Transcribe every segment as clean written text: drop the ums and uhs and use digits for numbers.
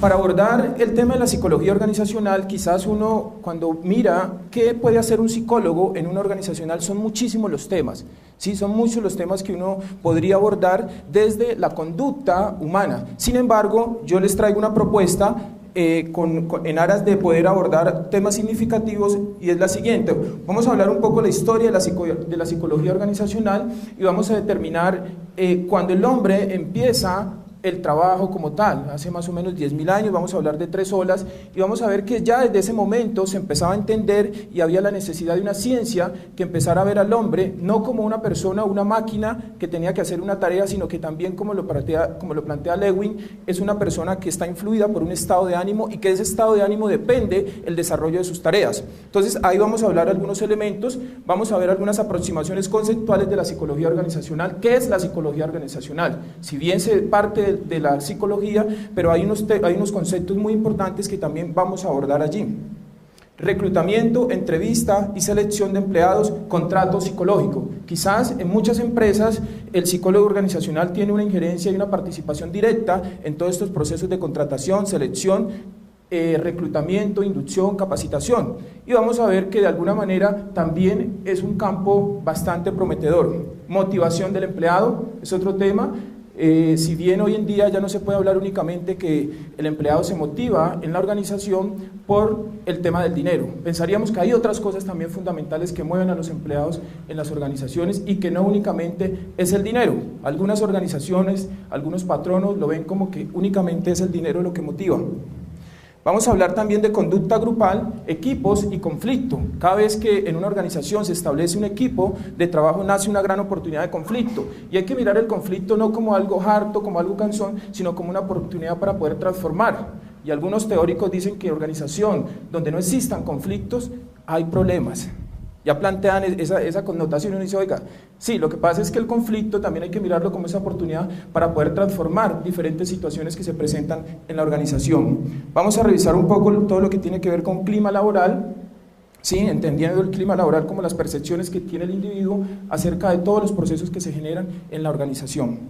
Para abordar el tema de la psicología organizacional, quizás uno cuando mira qué puede hacer un psicólogo en una organizacional, son muchísimos los temas, ¿sí? Son muchos los temas que uno podría abordar desde la conducta humana. Sin embargo, yo les traigo una propuesta en aras de poder abordar temas significativos, y es la siguiente. Vamos a hablar un poco de la historia de la psicología organizacional y vamos a determinar cuando el hombre empieza el trabajo como tal, hace más o menos 10.000 años, vamos a hablar de 3 olas, y vamos a ver que ya desde ese momento se empezaba a entender y había la necesidad de una ciencia que empezara a ver al hombre no como una persona, una máquina que tenía que hacer una tarea, sino que también, como lo plantea Lewin, es una persona que está influida por un estado de ánimo, y que de ese estado de ánimo depende el desarrollo de sus tareas. Entonces ahí vamos a hablar algunos elementos, vamos a ver algunas aproximaciones conceptuales de la psicología organizacional. ¿Qué es la psicología organizacional? Si bien se parte de la psicología, pero hay unos conceptos muy importantes que también vamos a abordar allí. Reclutamiento, entrevista y selección de empleados, contrato psicológico. Quizás en muchas empresas el psicólogo organizacional tiene una injerencia y una participación directa en todos estos procesos de contratación, selección, reclutamiento, inducción, capacitación, y vamos a ver que de alguna manera también es un campo bastante prometedor. Motivación del empleado es otro tema. Si bien hoy en día ya no se puede hablar únicamente que el empleado se motiva en la organización por el tema del dinero, pensaríamos que hay otras cosas también fundamentales que mueven a los empleados en las organizaciones y que no únicamente es el dinero. Algunas organizaciones, algunos patronos lo ven como que únicamente es el dinero lo que motiva. Vamos a hablar también de conducta grupal, equipos y conflicto. Cada vez que en una organización se establece un equipo de trabajo, nace una gran oportunidad de conflicto. Y hay que mirar el conflicto no como algo harto, como algo cansón, sino como una oportunidad para poder transformar. Y algunos teóricos dicen que en organización donde no existan conflictos, hay problemas. Ya plantean esa connotación y uno dice, oiga, sí, lo que pasa es que el conflicto también hay que mirarlo como esa oportunidad para poder transformar diferentes situaciones que se presentan en la organización. Vamos a revisar un poco todo lo que tiene que ver con clima laboral, ¿sí? Entendiendo el clima laboral como las percepciones que tiene el individuo acerca de todos los procesos que se generan en la organización.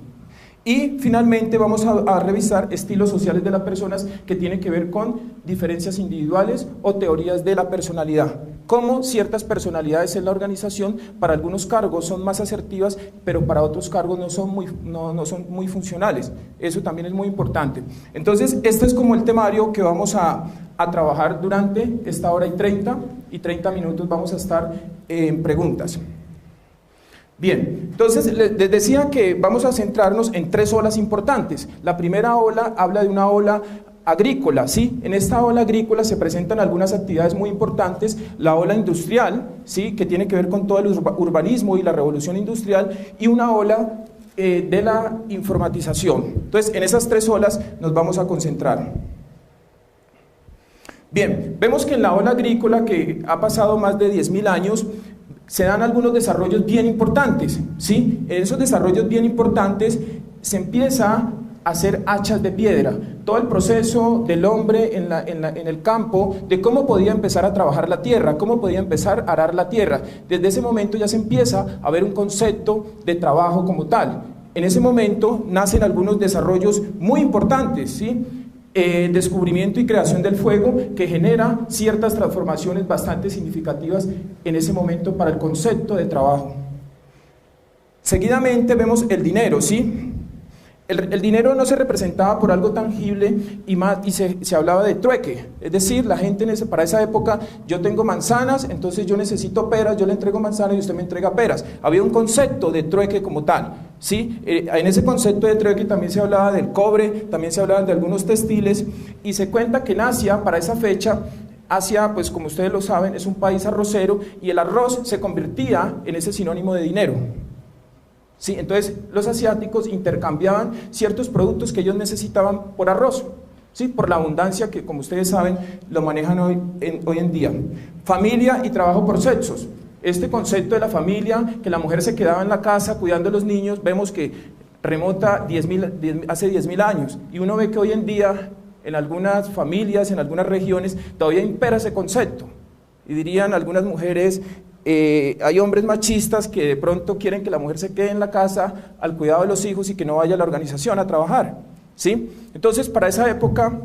Y finalmente vamos a revisar estilos sociales de las personas, que tienen que ver con diferencias individuales o teorías de la personalidad. Cómo ciertas personalidades en la organización para algunos cargos son más asertivas, pero para otros cargos no son muy funcionales. Eso también es muy importante. Entonces, este es como el temario que vamos a trabajar durante esta hora y 30 minutos vamos a estar en preguntas. Bien, entonces les decía que vamos a centrarnos en 3 olas importantes. La primera ola habla de una ola agrícola, ¿sí? En esta ola agrícola se presentan algunas actividades muy importantes. La ola industrial, ¿sí? Que tiene que ver con todo el urbanismo y la revolución industrial, y una ola de la informatización. Entonces, en esas 3 olas nos vamos a concentrar. Bien, vemos que en la ola agrícola, que ha pasado más de 10.000 años, se dan algunos desarrollos bien importantes, ¿sí? En esos desarrollos bien importantes se empieza a hacer hachas de piedra, todo el proceso del hombre en el campo, de cómo podía empezar a trabajar la tierra, cómo podía empezar a arar la tierra. Desde ese momento ya se empieza a ver un concepto de trabajo como tal. En ese momento nacen algunos desarrollos muy importantes, ¿sí? Descubrimiento y creación del fuego, que genera ciertas transformaciones bastante significativas en ese momento para el concepto de trabajo. Seguidamente vemos el dinero, ¿sí? El dinero no se representaba por algo tangible y se hablaba de trueque, es decir, la gente para esa época, yo tengo manzanas, entonces yo necesito peras, yo le entrego manzanas y usted me entrega peras. Había un concepto de trueque como tal, ¿sí? En ese concepto de trueque también se hablaba del cobre, también se hablaba de algunos textiles, y se cuenta que en Asia, para esa fecha, Asia, pues como ustedes lo saben, es un país arrocero, y el arroz se convertía en ese sinónimo de dinero. Sí, entonces los asiáticos intercambiaban ciertos productos que ellos necesitaban por arroz, ¿sí? Por la abundancia que, como ustedes saben, lo manejan hoy en día. Familia y trabajo por sexos. Este concepto de la familia, que la mujer se quedaba en la casa cuidando a los niños, vemos que remota hace 10.000 años, y uno ve que hoy en día en algunas familias, en algunas regiones, todavía impera ese concepto, y dirían algunas mujeres, hay hombres machistas que de pronto quieren que la mujer se quede en la casa al cuidado de los hijos y que no vaya a la organización a trabajar, ¿sí? Entonces, para esa época,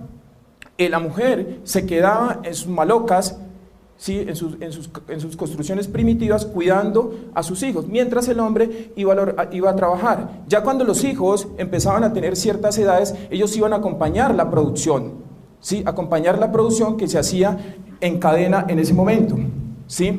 la mujer se quedaba en sus malocas, ¿sí? en sus construcciones primitivas, cuidando a sus hijos, mientras el hombre iba a trabajar. Ya cuando los hijos empezaban a tener ciertas edades, ellos iban a acompañar la producción, ¿sí? Acompañar la producción que se hacía en cadena en ese momento, ¿sí?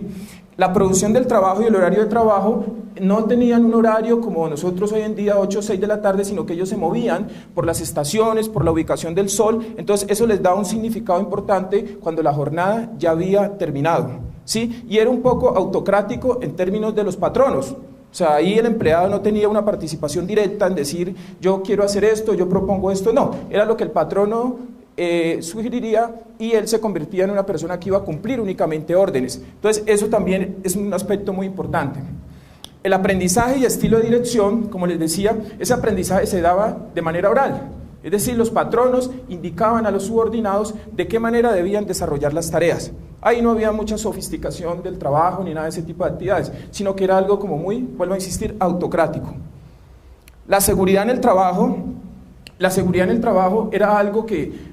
La producción del trabajo y el horario de trabajo no tenían un horario como nosotros hoy en día, 8 o 6 de la tarde, sino que ellos se movían por las estaciones, por la ubicación del sol. Entonces eso les da un significado importante cuando la jornada ya había terminado, ¿sí? Y era un poco autocrático en términos de los patronos. O sea, ahí el empleado no tenía una participación directa en decir, yo quiero hacer esto, yo propongo esto, no. Era lo que el patrono sugeriría, y él se convertía en una persona que iba a cumplir únicamente órdenes. Entonces eso también es un aspecto muy importante. El aprendizaje y estilo de dirección, como les decía, ese aprendizaje se daba de manera oral, es decir, los patronos indicaban a los subordinados de qué manera debían desarrollar las tareas. Ahí no había mucha sofisticación del trabajo ni nada de ese tipo de actividades, sino que era algo como muy, vuelvo a insistir, autocrático. La seguridad en el trabajo era algo que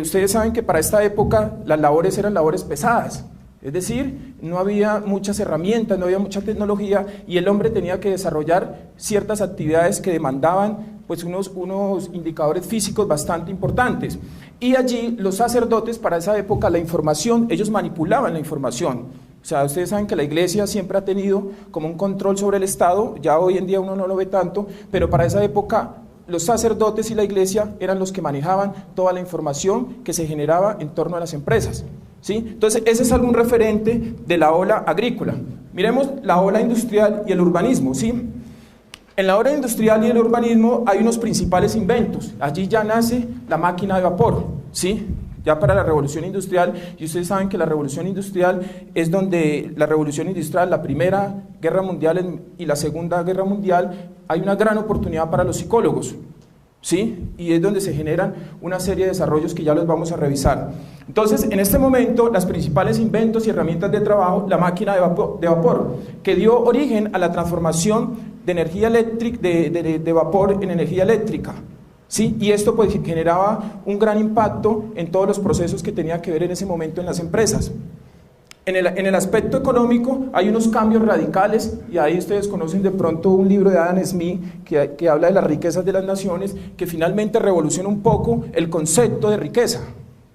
ustedes saben que para esta época las labores eran labores pesadas, es decir, no había muchas herramientas, no había mucha tecnología, y el hombre tenía que desarrollar ciertas actividades que demandaban pues unos indicadores físicos bastante importantes. Y allí los sacerdotes, para esa época, la información, ellos manipulaban la información. O sea, ustedes saben que la iglesia siempre ha tenido como un control sobre el Estado, ya hoy en día uno no lo ve tanto, pero para esa época los sacerdotes y la iglesia eran los que manejaban toda la información que se generaba en torno a las empresas, ¿sí? Entonces ese es algún referente de la ola agrícola. Miremos la ola industrial y el urbanismo, ¿sí? En la ola industrial y el urbanismo hay unos principales inventos. Allí ya nace la máquina de vapor, ¿sí? Ya para la revolución industrial, y ustedes saben que la revolución industrial es donde la revolución industrial, la Primera Guerra Mundial y la Segunda Guerra Mundial, hay una gran oportunidad para los psicólogos, ¿sí? Y es donde se generan una serie de desarrollos que ya los vamos a revisar. Entonces, en este momento, los principales inventos y herramientas de trabajo, la máquina de vapor, que dio origen a la transformación de energía eléctrica, de vapor en energía eléctrica, ¿sí? Y esto pues generaba un gran impacto en todos los procesos que tenía que ver en ese momento en las empresas. En el aspecto económico hay unos cambios radicales, y ahí ustedes conocen de pronto un libro de Adam Smith que habla de las riquezas de las naciones, que finalmente revoluciona un poco el concepto de riqueza,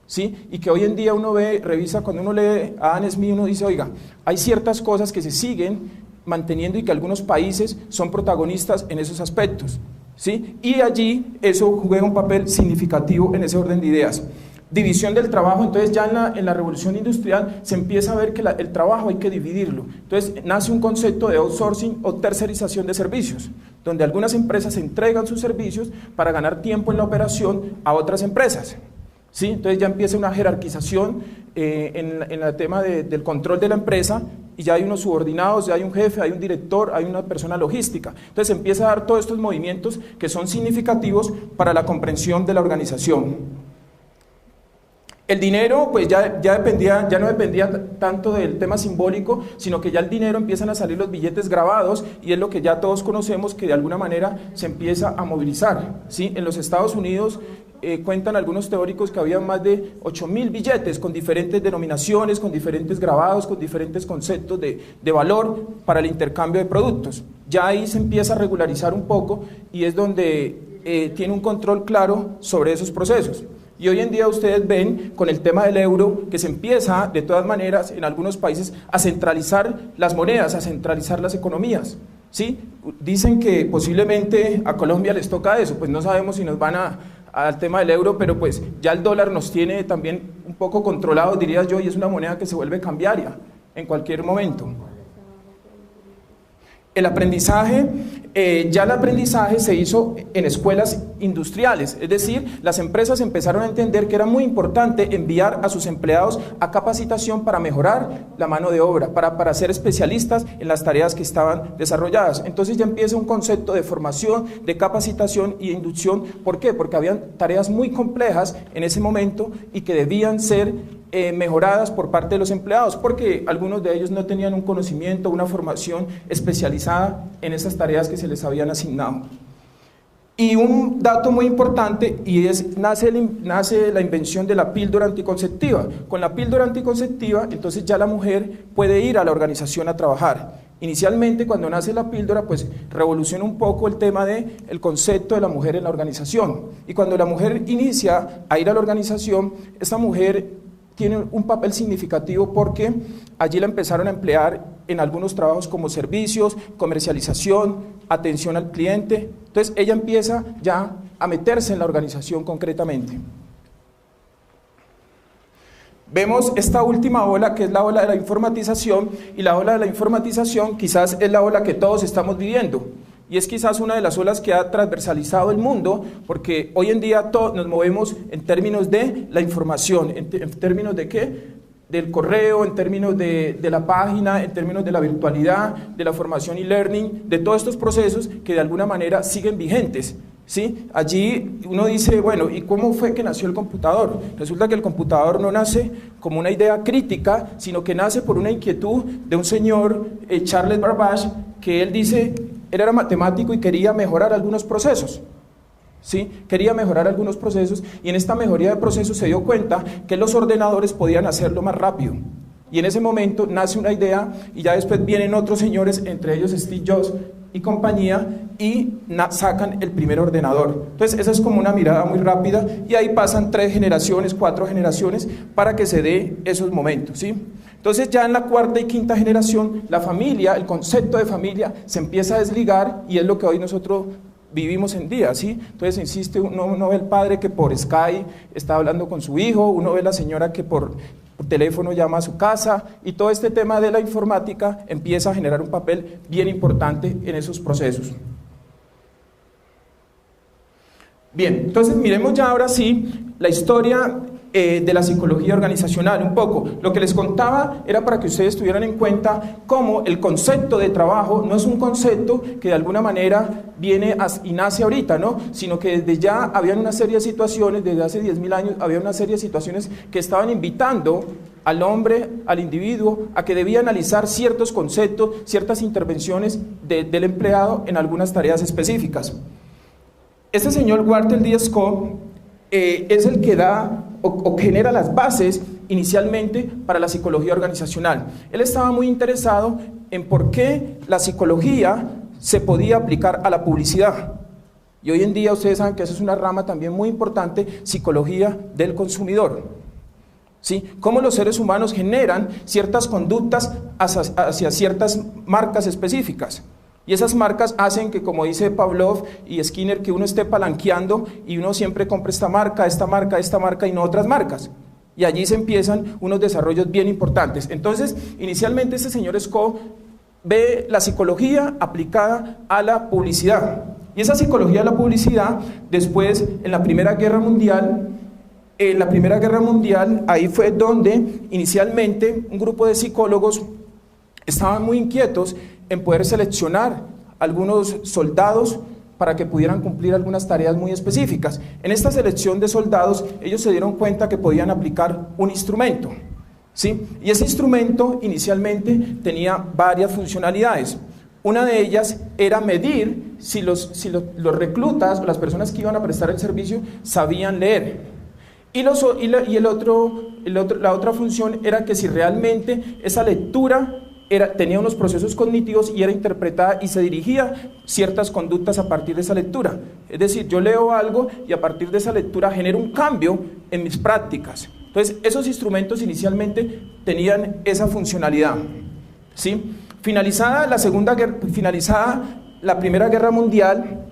¿sí? Y que hoy en día uno revisa, cuando uno lee a Adam Smith, uno dice, oiga, hay ciertas cosas que se siguen manteniendo y que algunos países son protagonistas en esos aspectos, ¿sí? Y allí eso juega un papel significativo en ese orden de ideas. División del trabajo. Entonces ya en la revolución industrial se empieza a ver que el trabajo hay que dividirlo. Entonces nace un concepto de outsourcing o tercerización de servicios, donde algunas empresas entregan sus servicios para ganar tiempo en la operación a otras empresas, ¿sí? Entonces ya empieza una jerarquización en el tema del control de la empresa, y ya hay unos subordinados, ya hay un jefe, hay un director, hay una persona logística. Entonces empieza a dar todos estos movimientos que son significativos para la comprensión de la organización. El dinero pues ya no dependía tanto del tema simbólico, sino que ya el dinero empiezan a salir los billetes grabados, y es lo que ya todos conocemos, que de alguna manera se empieza a movilizar, ¿sí? En los Estados Unidos cuentan algunos teóricos que había más de 8.000 billetes con diferentes denominaciones, con diferentes grabados, con diferentes conceptos de valor para el intercambio de productos. Ya ahí se empieza a regularizar un poco, y es donde tiene un control claro sobre esos procesos. Y hoy en día ustedes ven con el tema del euro que se empieza de todas maneras en algunos países a centralizar las monedas, a centralizar las economías, ¿sí? Dicen que posiblemente a Colombia les toca eso, pues no sabemos si nos van al tema del euro, pero pues ya el dólar nos tiene también un poco controlados, diría yo, y es una moneda que se vuelve cambiaria en cualquier momento. El aprendizaje, ya el aprendizaje se hizo en escuelas industriales, es decir, las empresas empezaron a entender que era muy importante enviar a sus empleados a capacitación para mejorar la mano de obra, para ser especialistas en las tareas que estaban desarrolladas. Entonces ya empieza un concepto de formación, de capacitación y de inducción. ¿Por qué? Porque habían tareas muy complejas en ese momento y que debían ser mejoradas por parte de los empleados, porque algunos de ellos no tenían un conocimiento, una formación especializada en esas tareas que se les habían asignado. Y un dato muy importante, y nace la invención de la píldora anticonceptiva. Con la píldora anticonceptiva, entonces ya la mujer puede ir a la organización a trabajar. Inicialmente, cuando nace la píldora, pues revoluciona un poco el tema del concepto de la mujer en la organización. Y cuando la mujer inicia a ir a la organización, esta mujer tiene un papel significativo porque allí la empezaron a emplear en algunos trabajos como servicios, comercialización, atención al cliente. Entonces ella empieza ya a meterse en la organización concretamente. Vemos esta última ola, que es la ola de la informatización, y la ola de la informatización quizás es la ola que todos estamos viviendo. Y es quizás una de las olas que ha transversalizado el mundo, porque hoy en día todos nos movemos en términos de la información, en términos de ¿qué? Del correo, en términos de la página, en términos de la virtualidad, de la formación y learning, de todos estos procesos que de alguna manera siguen vigentes. ¿Sí? Allí uno dice, bueno, ¿y cómo fue que nació el computador? Resulta que el computador no nace como una idea crítica, sino que nace por una inquietud de un señor, Charles Babbage, que él dice, él era matemático y quería mejorar algunos procesos. ¿Sí? Quería mejorar algunos procesos, y en esta mejoría de procesos se dio cuenta que los ordenadores podían hacerlo más rápido. Y en ese momento nace una idea, y ya después vienen otros señores, entre ellos Steve Jobs y compañía, y sacan el primer ordenador. Entonces esa es como una mirada muy rápida, y ahí pasan 3 generaciones, 4 generaciones para que se dé esos momentos, ¿sí? Entonces ya en la 4ª y 5ª generación, la familia, el concepto de familia se empieza a desligar, y es lo que hoy nosotros vivimos en día, ¿sí? Entonces insiste, uno ve el padre que por Skype está hablando con su hijo, uno ve la señora que por teléfono llama a su casa, y todo este tema de la informática empieza a generar un papel bien importante en esos procesos. Bien, entonces miremos ya ahora sí la historia de la psicología organizacional un poco. Lo que les contaba era para que ustedes tuvieran en cuenta cómo el concepto de trabajo no es un concepto que de alguna manera viene y nace ahorita, ¿no? Sino que desde ya había una serie de situaciones, desde hace 10.000 años había una serie de situaciones que estaban invitando al hombre, al individuo, a que debía analizar ciertos conceptos, ciertas intervenciones del empleado en algunas tareas específicas. Este señor Walter D. Scott es el que da o genera las bases inicialmente para la psicología organizacional. Él estaba muy interesado en por qué la psicología se podía aplicar a la publicidad. Y hoy en día ustedes saben que esa es una rama también muy importante, psicología del consumidor. ¿Sí? Cómo los seres humanos generan ciertas conductas hacia ciertas marcas específicas. Y esas marcas hacen que, como dice Pavlov y Skinner, que uno esté palanqueando y uno siempre compre esta marca y no otras marcas. Y allí se empiezan unos desarrollos bien importantes. Entonces, inicialmente este señor Scott ve la psicología aplicada a la publicidad. Y esa psicología de la publicidad, después, en la Primera Guerra Mundial, ahí fue donde inicialmente un grupo de psicólogos estaban muy inquietos en poder seleccionar algunos soldados para que pudieran cumplir algunas tareas muy específicas. En esta selección de soldados, ellos se dieron cuenta que podían aplicar un instrumento, ¿sí? Y ese instrumento inicialmente tenía varias funcionalidades. Una de ellas era medir si los reclutas o las personas que iban a prestar el servicio sabían leer. La otra función era que si realmente esa lectura tenía unos procesos cognitivos y era interpretada y se dirigía ciertas conductas a partir de esa lectura. Es decir, yo leo algo y a partir de esa lectura genero un cambio en mis prácticas. Entonces, esos instrumentos inicialmente tenían esa funcionalidad, ¿sí? Finalizada la Primera Guerra Mundial,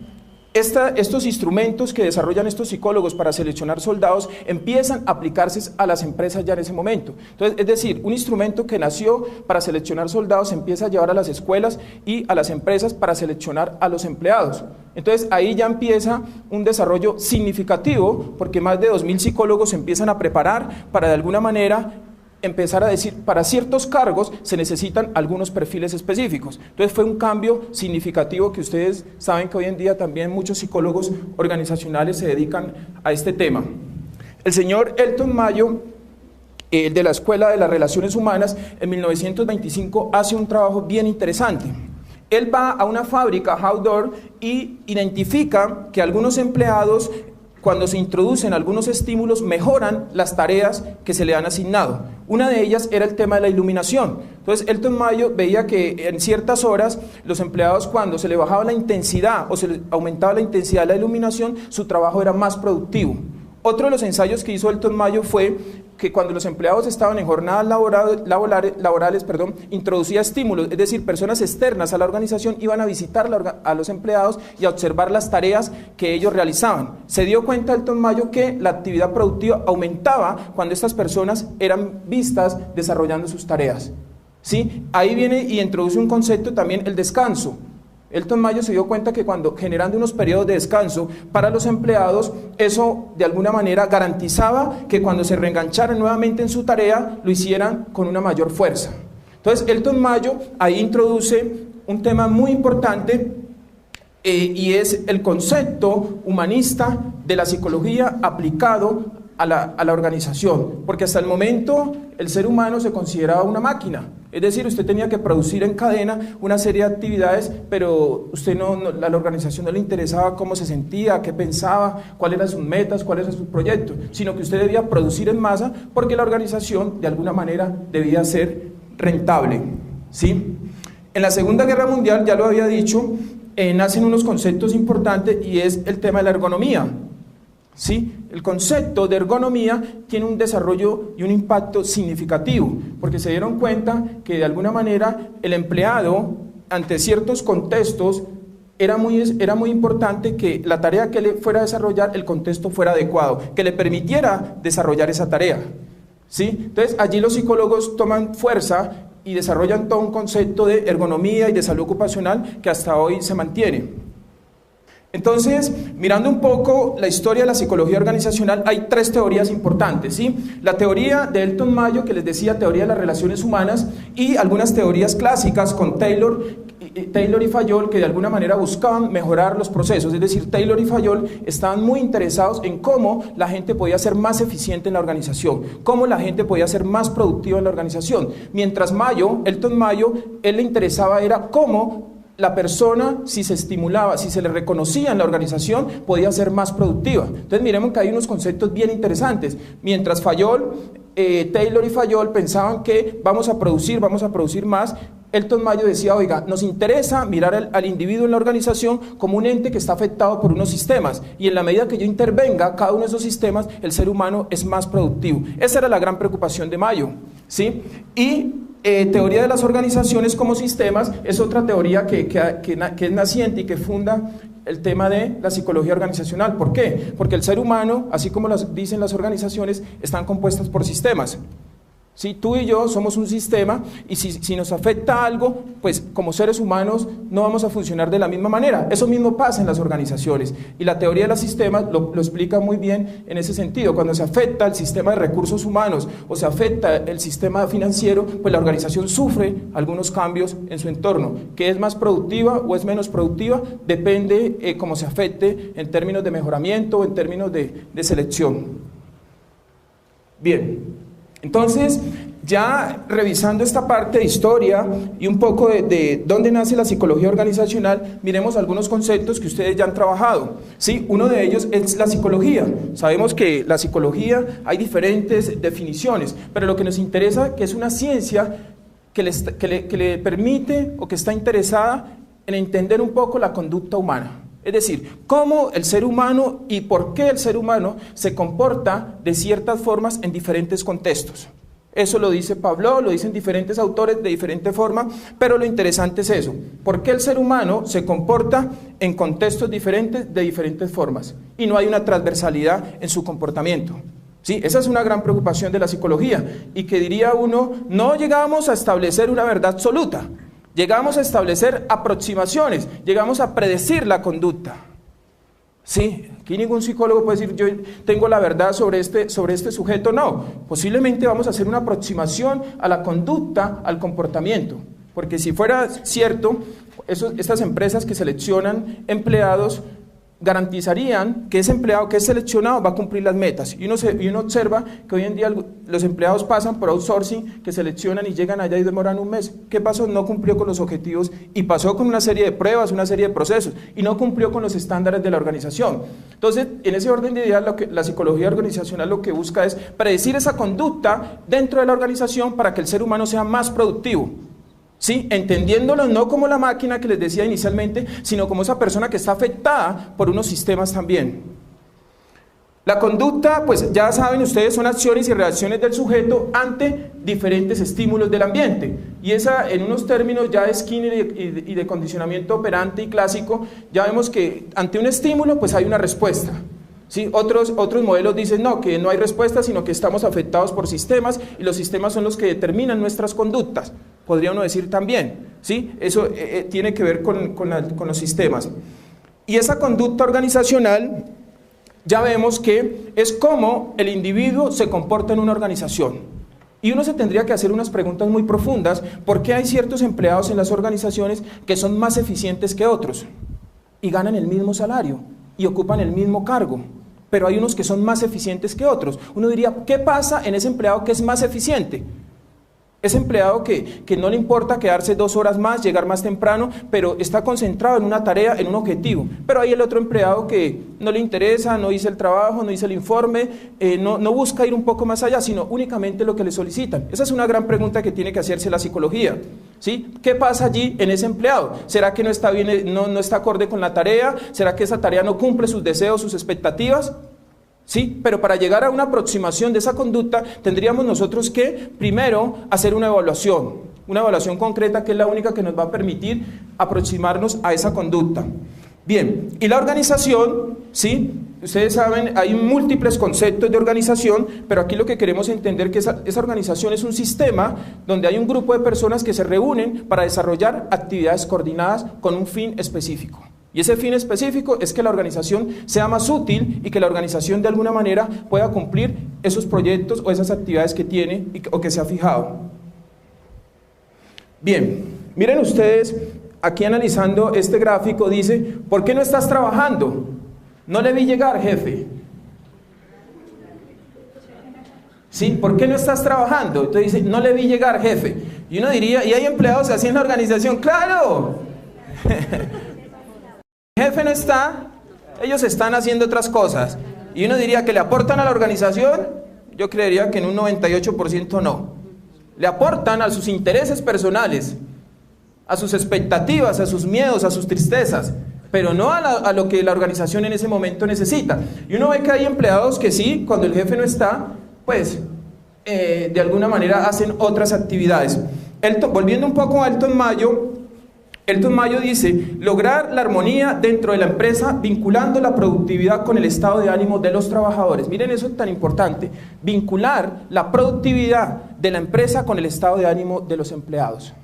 estos instrumentos que desarrollan estos psicólogos para seleccionar soldados empiezan a aplicarse a las empresas ya en ese momento. Entonces, es decir, un instrumento que nació para seleccionar soldados se empieza a llevar a las escuelas y a las empresas para seleccionar a los empleados. Entonces, ahí ya empieza un desarrollo significativo, porque más de 2.000 psicólogos se empiezan a preparar para de alguna manera empezar a decir, para ciertos cargos se necesitan algunos perfiles específicos. Entonces fue un cambio significativo que ustedes saben que hoy en día también muchos psicólogos organizacionales se dedican a este tema. El señor Elton Mayo, de la Escuela de las Relaciones Humanas, en 1925 hace un trabajo bien interesante. Él va a una fábrica outdoor y identifica que algunos empleados, cuando se introducen algunos estímulos, mejoran las tareas que se le han asignado. Una de ellas era el tema de la iluminación. Entonces, Elton Mayo veía que en ciertas horas los empleados, cuando se le bajaba la intensidad o se le aumentaba la intensidad de la iluminación, su trabajo era más productivo. Otro de los ensayos que hizo Elton Mayo fue que cuando los empleados estaban en jornadas laborales, introducía estímulos, es decir, personas externas a la organización iban a visitar a los empleados y a observar las tareas que ellos realizaban. Se dio cuenta Elton Mayo que la actividad productiva aumentaba cuando estas personas eran vistas desarrollando sus tareas. ¿Sí? Ahí viene y introduce un concepto también, el descanso. Elton Mayo se dio cuenta que cuando generando unos periodos de descanso para los empleados, eso de alguna manera garantizaba que cuando se reengancharan nuevamente en su tarea, lo hicieran con una mayor fuerza. Entonces, Elton Mayo ahí introduce un tema muy importante y es el concepto humanista de la psicología aplicado a la organización, porque hasta el momento el ser humano se consideraba una máquina, es decir, usted tenía que producir en cadena una serie de actividades, pero a la organización no le interesaba cómo se sentía, qué pensaba, cuáles eran sus metas, cuáles eran sus proyectos, sino que usted debía producir en masa porque la organización de alguna manera debía ser rentable, ¿sí? En la Segunda Guerra Mundial, ya lo había dicho, nacen unos conceptos importantes y es el tema de la ergonomía. ¿Sí? El concepto de ergonomía tiene un desarrollo y un impacto significativo, porque se dieron cuenta que de alguna manera el empleado, ante ciertos contextos, era muy importante que la tarea que le fuera a desarrollar, el contexto fuera adecuado, que le permitiera desarrollar esa tarea. ¿Sí? Entonces, allí los psicólogos toman fuerza y desarrollan todo un concepto de ergonomía y de salud ocupacional que hasta hoy se mantiene. Entonces, mirando un poco la historia de la psicología organizacional, hay tres teorías importantes, ¿sí? La teoría de Elton Mayo, que les decía, teoría de las relaciones humanas, y algunas teorías clásicas con Taylor y Fayol, que de alguna manera buscaban mejorar los procesos. Es decir, Taylor y Fayol estaban muy interesados en cómo la gente podía ser más eficiente en la organización, cómo la gente podía ser más productiva en la organización. Mientras Elton Mayo, él le interesaba era cómo la persona, si se estimulaba, si se le reconocía en la organización, podía ser más productiva. Entonces miremos que hay unos conceptos bien interesantes. Mientras Taylor y Fayol pensaban que vamos a producir más, Elton Mayo decía, oiga, nos interesa mirar al individuo en la organización como un ente que está afectado por unos sistemas, y en la medida que yo intervenga cada uno de esos sistemas, el ser humano es más productivo. Esa era la gran preocupación de Mayo, ¿sí? Y teoría de las organizaciones como sistemas es otra teoría que es naciente y que funda el tema de la psicología organizacional. ¿Por qué? Porque el ser humano, así como dicen las organizaciones, están compuestas por sistemas. Si tú y yo somos un sistema y si nos afecta algo, pues como seres humanos no vamos a funcionar de la misma manera. Eso mismo pasa en las organizaciones y la teoría de los sistemas lo explica muy bien en ese sentido. Cuando se afecta el sistema de recursos humanos o se afecta el sistema financiero, pues la organización sufre algunos cambios en su entorno. ¿Que es más productiva o es menos productiva? Depende cómo se afecte en términos de mejoramiento o en términos de selección. Bien. Entonces, ya revisando esta parte de historia y un poco de dónde nace la psicología organizacional, miremos algunos conceptos que ustedes ya han trabajado, ¿sí? Uno de ellos es la psicología. Sabemos que la psicología hay diferentes definiciones, pero lo que nos interesa que es una ciencia que le permite o que está interesada en entender un poco la conducta humana. Es decir, cómo el ser humano y por qué el ser humano se comporta de ciertas formas en diferentes contextos. Eso lo dice Pavlov, lo dicen diferentes autores de diferente forma, pero lo interesante es eso. ¿Por qué el ser humano se comporta en contextos diferentes de diferentes formas? Y no hay una transversalidad en su comportamiento. Sí, esa es una gran preocupación de la psicología. Y que diría uno, no llegamos a establecer una verdad absoluta. Llegamos a establecer aproximaciones, llegamos a predecir la conducta. Sí, aquí ningún psicólogo puede decir, yo tengo la verdad sobre este sujeto, no. Posiblemente vamos a hacer una aproximación a la conducta, al comportamiento. Porque si fuera cierto, estas empresas que seleccionan empleados, garantizarían que ese empleado que es seleccionado va a cumplir las metas. Y uno observa que hoy en día los empleados pasan por outsourcing, que seleccionan y llegan allá y demoran un mes. ¿Qué pasó? No cumplió con los objetivos y pasó con una serie de pruebas, una serie de procesos y no cumplió con los estándares de la organización. Entonces, en ese orden de ideas, la psicología organizacional lo que busca es predecir esa conducta dentro de la organización para que el ser humano sea más productivo. ¿Sí? Entendiéndolo no como la máquina que les decía inicialmente, sino como esa persona que está afectada por unos sistemas también. La conducta, pues ya saben ustedes, son acciones y reacciones del sujeto ante diferentes estímulos del ambiente. Y esa, en unos términos ya de Skinner y de condicionamiento operante y clásico, ya vemos que ante un estímulo, pues hay una respuesta. ¿Sí? Otros modelos dicen no, que no hay respuesta, sino que estamos afectados por sistemas y los sistemas son los que determinan nuestras conductas. Podría uno decir también, ¿sí? Eso tiene que ver con los sistemas. Y esa conducta organizacional, ya vemos que es cómo el individuo se comporta en una organización. Y uno se tendría que hacer unas preguntas muy profundas. ¿Por qué hay ciertos empleados en las organizaciones que son más eficientes que otros? Y ganan el mismo salario y ocupan el mismo cargo. Pero hay unos que son más eficientes que otros. Uno diría, ¿qué pasa en ese empleado que es más eficiente? Ese empleado que no le importa quedarse 2 horas más, llegar más temprano, pero está concentrado en una tarea, en un objetivo. Pero hay el otro empleado que no le interesa, no hizo el trabajo, no hizo el informe, no busca ir un poco más allá, sino únicamente lo que le solicitan. Esa es una gran pregunta que tiene que hacerse la psicología. ¿Sí? ¿Qué pasa allí en ese empleado? ¿Será que no está bien, no está acorde con la tarea? ¿Será que esa tarea no cumple sus deseos, sus expectativas? ¿Sí? Pero para llegar a una aproximación de esa conducta tendríamos nosotros que primero hacer una evaluación concreta que es la única que nos va a permitir aproximarnos a esa conducta. Bien, y la organización, ¿sí? Ustedes saben, hay múltiples conceptos de organización, pero aquí lo que queremos entender es que esa organización es un sistema donde hay un grupo de personas que se reúnen para desarrollar actividades coordinadas con un fin específico. Y ese fin específico es que la organización sea más útil y que la organización de alguna manera pueda cumplir esos proyectos o esas actividades que tiene o que se ha fijado. Bien, miren ustedes, aquí analizando este gráfico dice, ¿por qué no estás trabajando? No le vi llegar, jefe. ¿Sí? ¿Por qué no estás trabajando? Entonces dice, no le vi llegar, jefe. Y uno diría, ¿y hay empleados así en la organización? ¡Claro! El jefe no está, ellos están haciendo otras cosas. Y uno diría que le aportan a la organización, yo creería que en un 98% no. Le aportan a sus intereses personales, a sus expectativas, a sus miedos, a sus tristezas, pero no a lo que la organización en ese momento necesita. Y uno ve que hay empleados que sí, cuando el jefe no está, pues de alguna manera hacen otras actividades. Volviendo un poco a Elton Mayo dice, lograr la armonía dentro de la empresa vinculando la productividad con el estado de ánimo de los trabajadores. Miren eso tan importante, vincular la productividad de la empresa con el estado de ánimo de los empleados.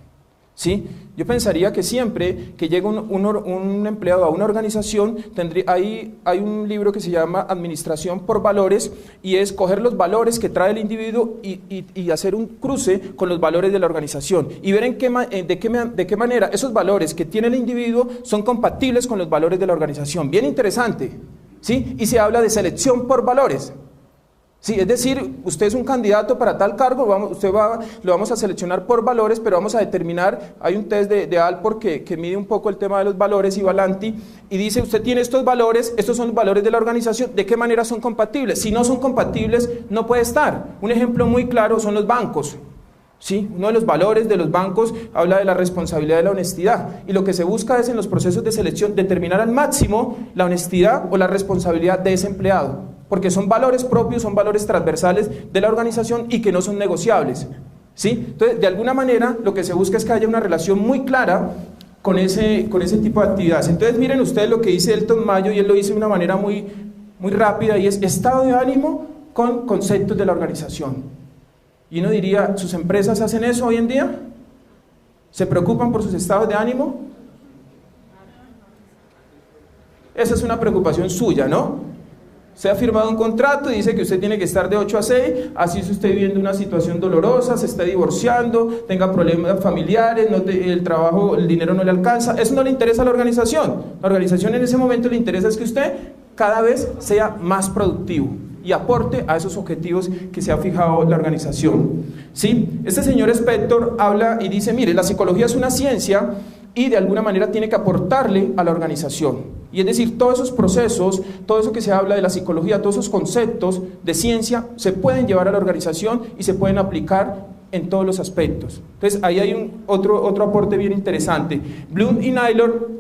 ¿Sí? Yo pensaría que siempre que llega un empleado a una organización, hay un libro que se llama Administración por Valores, y es coger los valores que trae el individuo y hacer un cruce con los valores de la organización y ver de qué manera esos valores que tiene el individuo son compatibles con los valores de la organización. Bien interesante, ¿sí? Y se habla de selección por valores. Sí, es decir, usted es un candidato para tal cargo, lo vamos a seleccionar por valores, pero vamos a determinar, hay un test de Alport que mide un poco el tema de los valores y Valanti, y dice, usted tiene estos valores, estos son los valores de la organización, ¿de qué manera son compatibles? Si no son compatibles, no puede estar. Un ejemplo muy claro son los bancos. ¿Sí? Uno de los valores de los bancos habla de la responsabilidad y la honestidad, y lo que se busca es en los procesos de selección determinar al máximo la honestidad o la responsabilidad de ese empleado, porque son valores propios, son valores transversales de la organización y que no son negociables. ¿Sí? Entonces, de alguna manera, lo que se busca es que haya una relación muy clara con ese tipo de actividades. Entonces, miren ustedes lo que dice Elton Mayo, y él lo dice de una manera muy rápida, y es estado de ánimo con conceptos de la organización. Y uno diría, ¿sus empresas hacen eso hoy en día? ¿Se preocupan por sus estados de ánimo? Esa es una preocupación suya, ¿no? Usted ha firmado un contrato y dice que usted tiene que estar de 8 a 6, así si usted viviendo una situación dolorosa, se está divorciando, tenga problemas familiares, el trabajo, el dinero no le alcanza, eso no le interesa a la organización. La organización en ese momento le interesa es que usted cada vez sea más productivo y aporte a esos objetivos que se ha fijado la organización. ¿Sí? Este señor Spector habla y dice, mire, la psicología es una ciencia y de alguna manera tiene que aportarle a la organización. Y es decir, todos esos procesos, todo eso que se habla de la psicología, todos esos conceptos de ciencia se pueden llevar a la organización y se pueden aplicar en todos los aspectos. Entonces ahí hay otro aporte bien interesante. Bloom y Naylor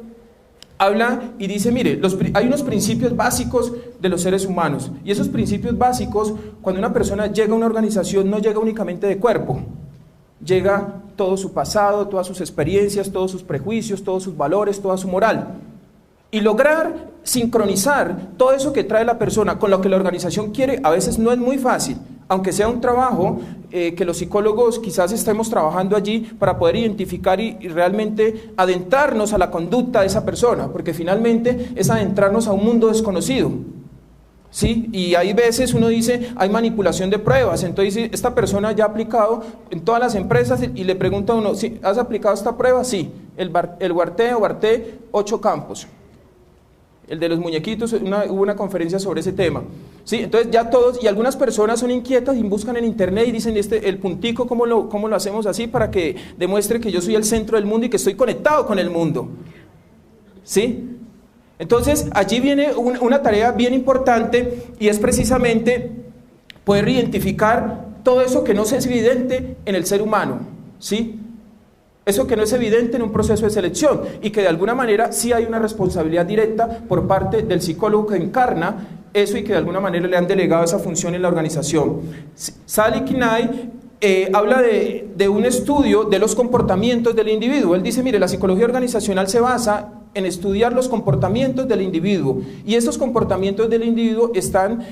habla y dice, mire, hay unos principios básicos de los seres humanos, y esos principios básicos, cuando una persona llega a una organización, no llega únicamente de cuerpo, llega todo su pasado, todas sus experiencias, todos sus prejuicios, todos sus valores, toda su moral, y lograr sincronizar todo eso que trae la persona con lo que la organización quiere, a veces no es muy fácil, aunque sea un trabajo que los psicólogos quizás estemos trabajando allí para poder identificar y realmente adentrarnos a la conducta de esa persona, porque finalmente es adentrarnos a un mundo desconocido. ¿Sí? Y hay veces uno dice, hay manipulación de pruebas, entonces dice, esta persona ya ha aplicado en todas las empresas y le pregunta a uno, ¿sí, ¿has aplicado esta prueba? Sí, el Barté 8 campos. El de los muñequitos, hubo una conferencia sobre ese tema. ¿Sí? Entonces ya todos, y algunas personas son inquietas y buscan en internet y dicen, el puntico, ¿cómo lo hacemos así para que demuestre que yo soy el centro del mundo y que estoy conectado con el mundo? ¿Sí? Entonces allí viene una tarea bien importante y es precisamente poder identificar todo eso que no es evidente en el ser humano, ¿sí? Eso que no es evidente en un proceso de selección y que de alguna manera sí hay una responsabilidad directa por parte del psicólogo que encarna eso y que de alguna manera le han delegado esa función en la organización. Sally Knight habla de un estudio de los comportamientos del individuo. Él dice, mire, la psicología organizacional se basa en estudiar los comportamientos del individuo y estos comportamientos del individuo están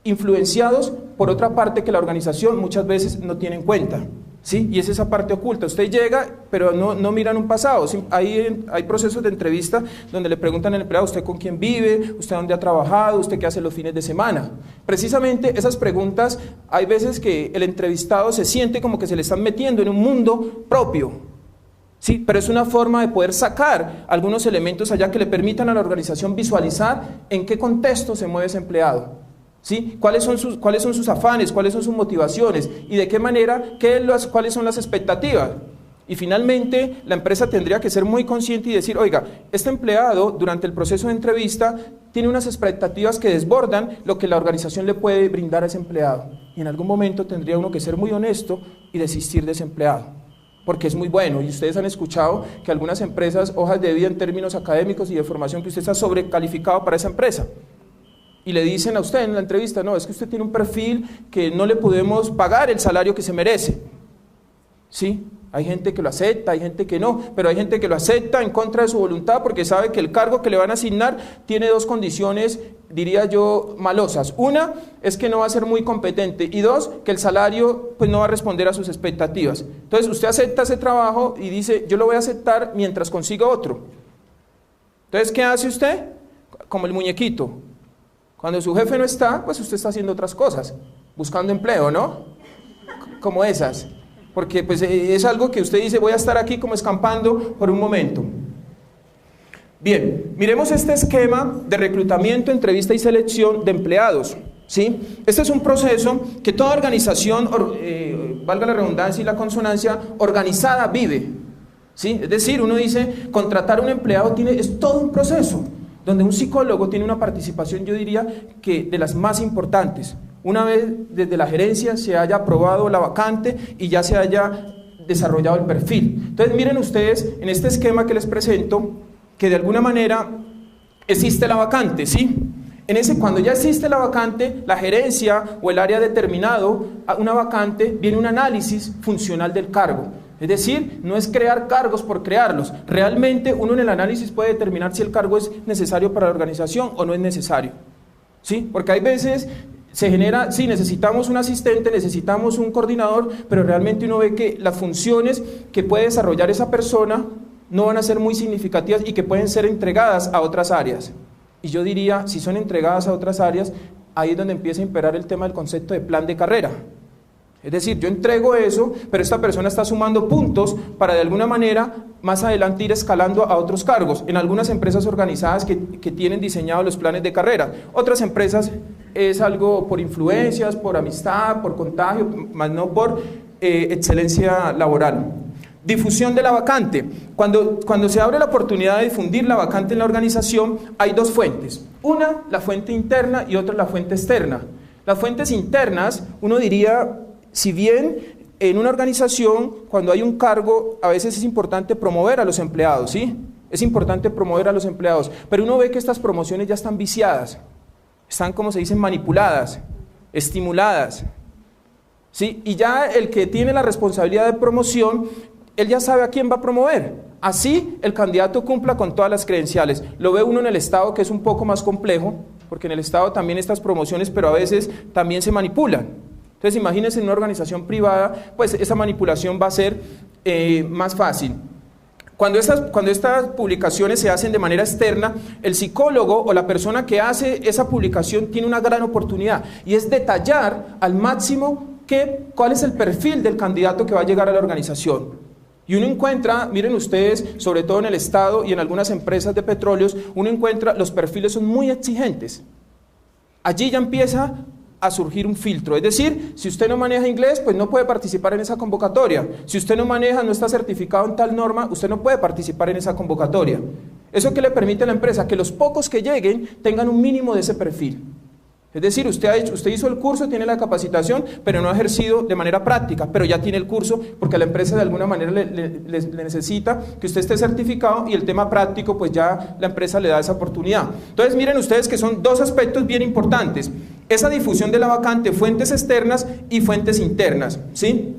influenciados por otra parte que la organización muchas veces no tiene en cuenta. ¿Sí? Y es esa parte oculta. Usted llega, pero no miran un pasado. Hay procesos de entrevista donde le preguntan al empleado, ¿usted con quién vive? ¿Usted dónde ha trabajado? ¿Usted qué hace los fines de semana? Precisamente esas preguntas, hay veces que el entrevistado se siente como que se le están metiendo en un mundo propio. Sí, pero es una forma de poder sacar algunos elementos allá que le permitan a la organización visualizar en qué contexto se mueve ese empleado. ¿Sí? ¿Cuáles son sus afanes? ¿Cuáles son sus motivaciones? ¿Y de qué manera? ¿Cuáles son las expectativas? Y finalmente la empresa tendría que ser muy consciente y decir, oiga, este empleado durante el proceso de entrevista tiene unas expectativas que desbordan lo que la organización le puede brindar a ese empleado. Y en algún momento tendría uno que ser muy honesto y desistir de ese empleado, porque es muy bueno. Y ustedes han escuchado que algunas empresas, hojas de vida en términos académicos y de formación, que usted está sobrecalificado para esa empresa. Y le dicen a usted en la entrevista, no, es que usted tiene un perfil que no le podemos pagar el salario que se merece. ¿Sí? Hay gente que lo acepta, hay gente que no, pero hay gente que lo acepta en contra de su voluntad porque sabe que el cargo que le van a asignar tiene dos condiciones, diría yo, malosas. Una es que no va a ser muy competente y dos, que el salario pues no va a responder a sus expectativas. Entonces usted acepta ese trabajo y dice, yo lo voy a aceptar mientras consiga otro. Entonces, ¿qué hace usted? Como el muñequito. Cuando su jefe no está, pues usted está haciendo otras cosas, buscando empleo, ¿no? Como esas. Porque pues es algo que usted dice, voy a estar aquí como escampando por un momento. Bien, miremos este esquema de reclutamiento, entrevista y selección de empleados, ¿sí? Este es un proceso que toda organización, valga la redundancia y la consonancia, organizada vive, ¿sí? Es decir, uno dice, contratar a un empleado es todo un proceso, donde un psicólogo tiene una participación, yo diría, que de las más importantes. Una vez desde la gerencia se haya aprobado la vacante y ya se haya desarrollado el perfil. Entonces miren ustedes en este esquema que les presento que de alguna manera existe la vacante, ¿sí? Cuando ya existe la vacante, la gerencia o el área determinado a una vacante, viene un análisis funcional del cargo. Es decir, no es crear cargos por crearlos. Realmente uno en el análisis puede determinar si el cargo es necesario para la organización o no es necesario. ¿Sí? Porque hay veces se genera, sí, necesitamos un asistente, necesitamos un coordinador, pero realmente uno ve que las funciones que puede desarrollar esa persona no van a ser muy significativas y que pueden ser entregadas a otras áreas. Y yo diría, si son entregadas a otras áreas, ahí es donde empieza a imperar el tema del concepto de plan de carrera. Es decir, yo entrego eso, pero esta persona está sumando puntos para de alguna manera más adelante ir escalando a otros cargos. En algunas empresas organizadas que tienen diseñados los planes de carrera. Otras empresas es algo por influencias, por amistad, por contagio, más no por excelencia laboral. Difusión de la vacante. Cuando se abre la oportunidad de difundir la vacante en la organización, hay dos fuentes. Una, la fuente interna, y otra, la fuente externa. Las fuentes internas, uno diría, si bien en una organización, cuando hay un cargo, a veces es importante promover a los empleados, ¿sí? Es importante promover a los empleados, pero uno ve que estas promociones ya están viciadas, están, como se dice, manipuladas, estimuladas, ¿sí? Y ya el que tiene la responsabilidad de promoción, él ya sabe a quién va a promover. Así el candidato cumpla con todas las credenciales. Lo ve uno en el Estado, que es un poco más complejo, porque en el Estado también estas promociones, pero a veces también se manipulan. Entonces imagínense en una organización privada, pues esa manipulación va a ser más fácil. Cuando estas publicaciones se hacen de manera externa, el psicólogo o la persona que hace esa publicación tiene una gran oportunidad, y es detallar al máximo cuál es el perfil del candidato que va a llegar a la organización. Y uno encuentra, miren ustedes, sobre todo en el Estado y en algunas empresas de petróleos, uno encuentra, los perfiles son muy exigentes. Allí ya empieza a surgir un filtro, es decir, si usted no maneja inglés, pues no puede participar en esa convocatoria. Si usted no está certificado en tal norma, usted no puede participar en esa convocatoria. ¿Eso qué le permite a la empresa? Que los pocos que lleguen tengan un mínimo de ese perfil. Es decir, usted hizo el curso, tiene la capacitación, pero no ha ejercido de manera práctica, pero ya tiene el curso porque la empresa de alguna manera le necesita que usted esté certificado, y el tema práctico, pues ya la empresa le da esa oportunidad. Entonces miren ustedes que son dos aspectos bien importantes: esa difusión de la vacante, fuentes externas y fuentes internas, ¿sí?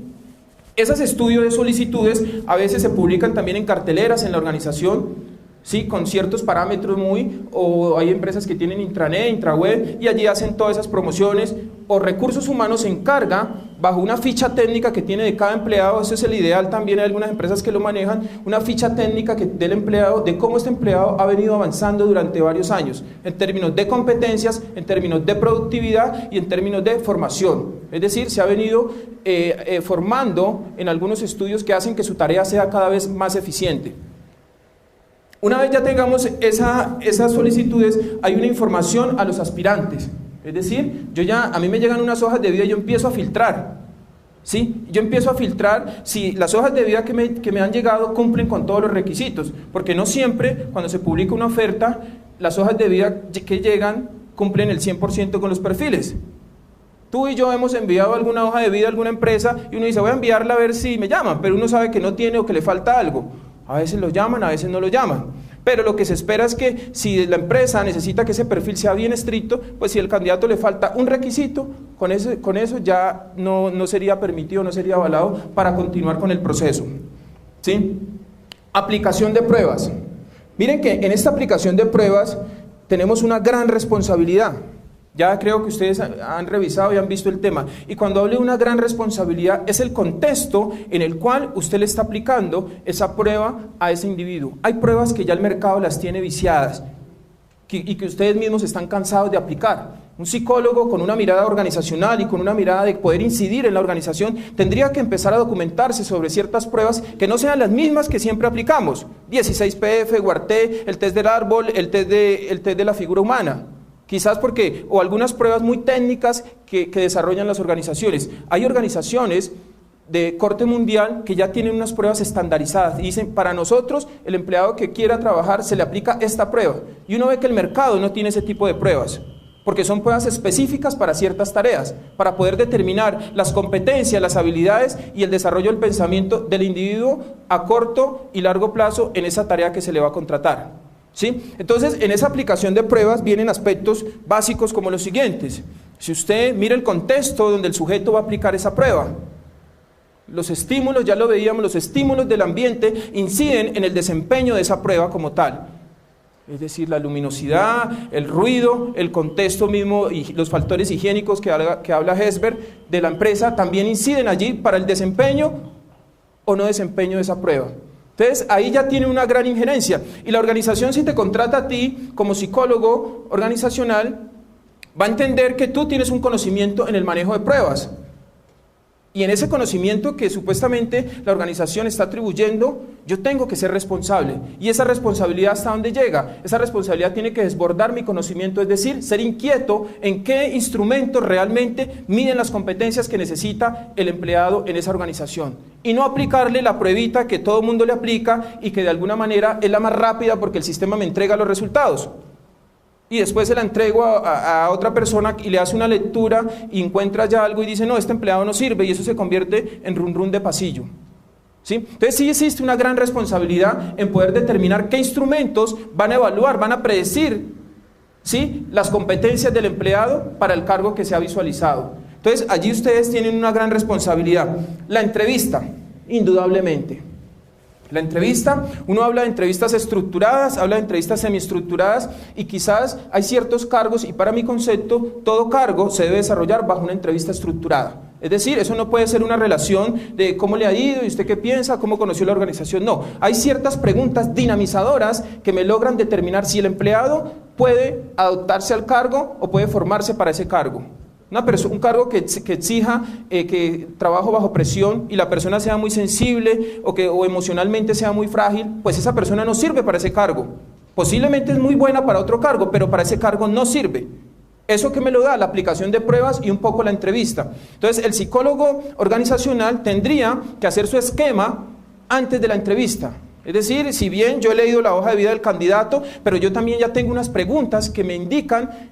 Esos estudios de solicitudes a veces se publican también en carteleras en la organización, sí, con ciertos parámetros o hay empresas que tienen intranet, intraweb, y allí hacen todas esas promociones, o recursos humanos se encarga, bajo una ficha técnica que tiene de cada empleado. Ese es el ideal también, hay algunas empresas que lo manejan, una ficha técnica del empleado, de cómo este empleado ha venido avanzando durante varios años, en términos de competencias, en términos de productividad y en términos de formación. Es decir, se ha venido formando en algunos estudios que hacen que su tarea sea cada vez más eficiente. Una vez ya tengamos esas solicitudes, hay una información a los aspirantes. Es decir, a mí me llegan unas hojas de vida y yo empiezo a filtrar, ¿sí? Yo empiezo a filtrar si las hojas de vida que me han llegado cumplen con todos los requisitos, porque no siempre cuando se publica una oferta, las hojas de vida que llegan cumplen el 100% con los perfiles. Tú y yo hemos enviado alguna hoja de vida a alguna empresa y uno dice, voy a enviarla a ver si me llaman, pero uno sabe que no tiene o que le falta algo. A veces lo llaman, a veces no lo llaman. Pero lo que se espera es que si la empresa necesita que ese perfil sea bien estricto, pues si al candidato le falta un requisito, con eso ya no sería permitido, no sería avalado para continuar con el proceso, ¿sí? Aplicación de pruebas. Miren que en esta aplicación de pruebas tenemos una gran responsabilidad. Ya creo que ustedes han revisado y han visto el tema. Y cuando hablo de una gran responsabilidad, es el contexto en el cual usted le está aplicando esa prueba a ese individuo. Hay pruebas que ya el mercado las tiene viciadas y que ustedes mismos están cansados de aplicar. Un psicólogo con una mirada organizacional y con una mirada de poder incidir en la organización tendría que empezar a documentarse sobre ciertas pruebas que no sean las mismas que siempre aplicamos. 16PF, WARTE, el test del árbol, el test de la figura humana. Quizás o algunas pruebas muy técnicas que desarrollan las organizaciones. Hay organizaciones de corte mundial que ya tienen unas pruebas estandarizadas y dicen, para nosotros, el empleado que quiera trabajar, se le aplica esta prueba. Y uno ve que el mercado no tiene ese tipo de pruebas, porque son pruebas específicas para ciertas tareas, para poder determinar las competencias, las habilidades y el desarrollo del pensamiento del individuo a corto y largo plazo en esa tarea que se le va a contratar. ¿Sí? Entonces, en esa aplicación de pruebas vienen aspectos básicos como los siguientes. Si usted mira el contexto donde el sujeto va a aplicar esa prueba, los estímulos, ya lo veíamos, los estímulos del ambiente inciden en el desempeño de esa prueba como tal. Es decir, la luminosidad, el ruido, el contexto mismo y los factores higiénicos que habla Hesberg de la empresa también inciden allí para el desempeño o no desempeño de esa prueba. Entonces, ahí ya tiene una gran injerencia. Y la organización, si te contrata a ti como psicólogo organizacional, va a entender que tú tienes un conocimiento en el manejo de pruebas. Y en ese conocimiento que supuestamente la organización está atribuyendo, yo tengo que ser responsable. Y esa responsabilidad, ¿hasta dónde llega? Esa responsabilidad tiene que desbordar mi conocimiento, es decir, ser inquieto en qué instrumentos realmente miden las competencias que necesita el empleado en esa organización. Y no aplicarle la pruebita que todo el mundo le aplica y que de alguna manera es la más rápida porque el sistema me entrega los resultados. Y después se la entrego a otra persona y le hace una lectura y encuentra ya algo y dice, no, este empleado no sirve, y eso se convierte en run run de pasillo. ¿Sí? Entonces sí existe una gran responsabilidad en poder determinar qué instrumentos van a evaluar, van a predecir, ¿sí?, las competencias del empleado para el cargo que se ha visualizado. Entonces allí ustedes tienen una gran responsabilidad. La entrevista, indudablemente. La entrevista, uno habla de entrevistas estructuradas, habla de entrevistas semiestructuradas y quizás hay ciertos cargos y para mi concepto todo cargo se debe desarrollar bajo una entrevista estructurada. Es decir, eso no puede ser una relación de cómo le ha ido y usted qué piensa, cómo conoció la organización, no. Hay ciertas preguntas dinamizadoras que me logran determinar si el empleado puede adaptarse al cargo o puede formarse para ese cargo. Un cargo que exija que trabajo bajo presión y la persona sea muy sensible o emocionalmente sea muy frágil, pues esa persona no sirve para ese cargo. Posiblemente es muy buena para otro cargo, pero para ese cargo no sirve. ¿Eso que me lo da? La aplicación de pruebas y un poco la entrevista. Entonces, el psicólogo organizacional tendría que hacer su esquema antes de la entrevista. Es decir, si bien yo he leído la hoja de vida del candidato, pero yo también ya tengo unas preguntas que me indican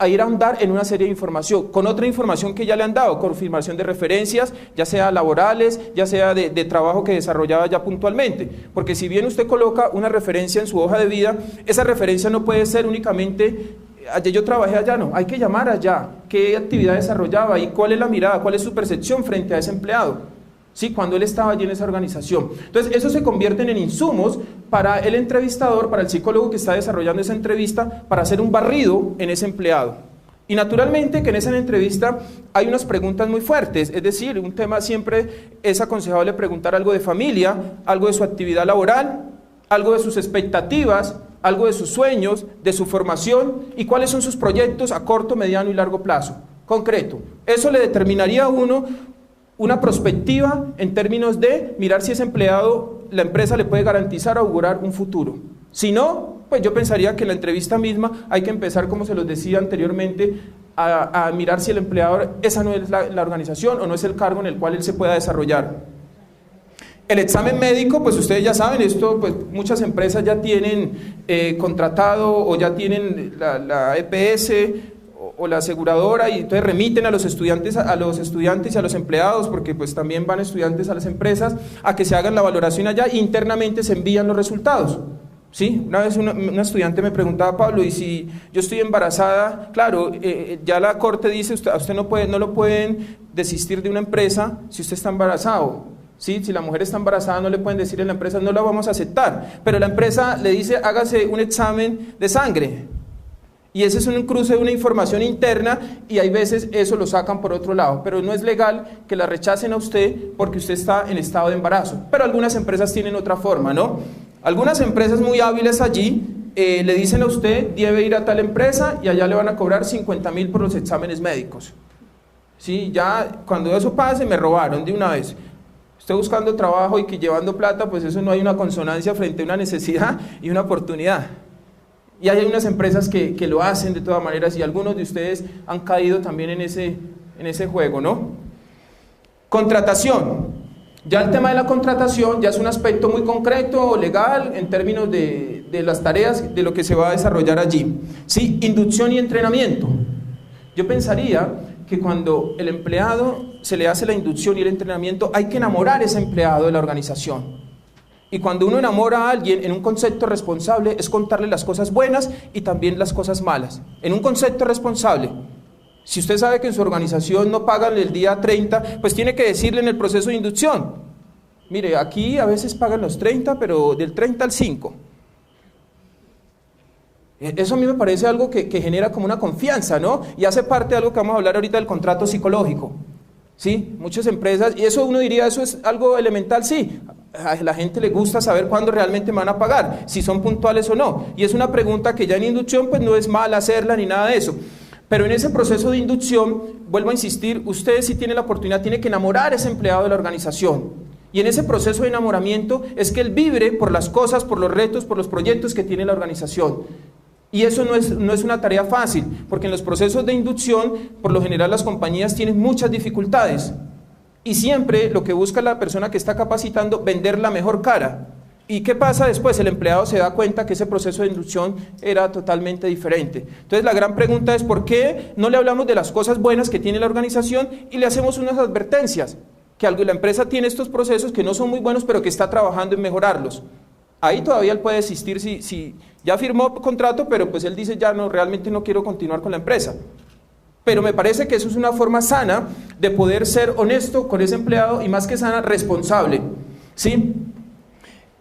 a ir a ahondar en una serie de información, con otra información que ya le han dado, confirmación de referencias, ya sea laborales, ya sea de trabajo que desarrollaba ya puntualmente. Porque si bien usted coloca una referencia en su hoja de vida, esa referencia no puede ser únicamente, ayer yo trabajé allá, no, hay que llamar allá, qué actividad desarrollaba y cuál es la mirada, cuál es su percepción frente a ese empleado. ¿Sí? Cuando él estaba allí en esa organización. Entonces, eso se convierten en insumos para el entrevistador, para el psicólogo que está desarrollando esa entrevista, para hacer un barrido en ese empleado. Y naturalmente que en esa entrevista hay unas preguntas muy fuertes, es decir, un tema siempre es aconsejable preguntar algo de familia, algo de su actividad laboral, algo de sus expectativas, algo de sus sueños, de su formación y cuáles son sus proyectos a corto, mediano y largo plazo. Concreto. Eso le determinaría a uno una perspectiva en términos de mirar si ese empleado, la empresa le puede garantizar o augurar un futuro. Si no, pues yo pensaría que en la entrevista misma hay que empezar, como se los decía anteriormente, a mirar si el empleador, esa no es la organización o no es el cargo en el cual él se pueda desarrollar. El examen médico, pues ustedes ya saben, esto pues muchas empresas ya tienen contratado o ya tienen la EPS, o la aseguradora y entonces remiten a los estudiantes y a los empleados, porque pues también van estudiantes a las empresas a que se hagan la valoración allá e internamente se envían los resultados. ¿Sí? Una vez una estudiante me preguntaba, Pablo, y si yo estoy embarazada, claro, ya la corte dice, a usted no lo pueden desistir de una empresa si usted está embarazado. ¿Sí? Si la mujer está embarazada no le pueden decir a la empresa, no la vamos a aceptar, pero la empresa le dice, hágase un examen de sangre. Y ese es un cruce de una información interna y hay veces eso lo sacan por otro lado, pero no es legal que la rechacen a usted porque usted está en estado de embarazo. Pero algunas empresas tienen otra forma, ¿no? Algunas empresas muy hábiles allí le dicen a usted, debe ir a tal empresa y allá le van a cobrar 50.000 por los exámenes médicos. Sí, ya cuando eso pase me robaron de una vez. Usted buscando trabajo y que llevando plata, pues eso no hay una consonancia frente a una necesidad y una oportunidad. Y hay unas empresas que lo hacen de todas maneras y algunos de ustedes han caído también en ese juego, ¿no? Contratación. Ya el tema de la contratación ya es un aspecto muy concreto, legal, en términos de las tareas, de lo que se va a desarrollar allí. Sí, inducción y entrenamiento. Yo pensaría que cuando el empleado se le hace la inducción y el entrenamiento, hay que enamorar a ese empleado de la organización. Y cuando uno enamora a alguien en un concepto responsable es contarle las cosas buenas y también las cosas malas. En un concepto responsable, si usted sabe que en su organización no pagan el día 30, pues tiene que decirle en el proceso de inducción, mire, aquí a veces pagan los 30, pero del 30 al 5. Eso a mí me parece algo que genera como una confianza, ¿no? Y hace parte de algo que vamos a hablar ahorita del contrato psicológico. ¿Sí? Muchas empresas, y eso uno diría, eso es algo elemental, sí. A la gente le gusta saber cuándo realmente me van a pagar, si son puntuales o no. Y es una pregunta que ya en inducción pues no es mal hacerla ni nada de eso. Pero en ese proceso de inducción, vuelvo a insistir, usted si tiene la oportunidad tiene que enamorar a ese empleado de la organización. Y en ese proceso de enamoramiento es que él vibre por las cosas, por los retos, por los proyectos que tiene la organización. Y eso no es una tarea fácil, porque en los procesos de inducción, por lo general las compañías tienen muchas dificultades. Y siempre lo que busca la persona que está capacitando, vender la mejor cara. ¿Y qué pasa después? El empleado se da cuenta que ese proceso de inducción era totalmente diferente. Entonces la gran pregunta es, ¿por qué no le hablamos de las cosas buenas que tiene la organización y le hacemos unas advertencias? Que la empresa tiene estos procesos que no son muy buenos, pero que está trabajando en mejorarlos. Ahí todavía él puede desistir si ya firmó contrato, pero pues él dice ya no, realmente no quiero continuar con la empresa. Pero me parece que eso es una forma sana de poder ser honesto con ese empleado y más que sana, responsable, ¿sí?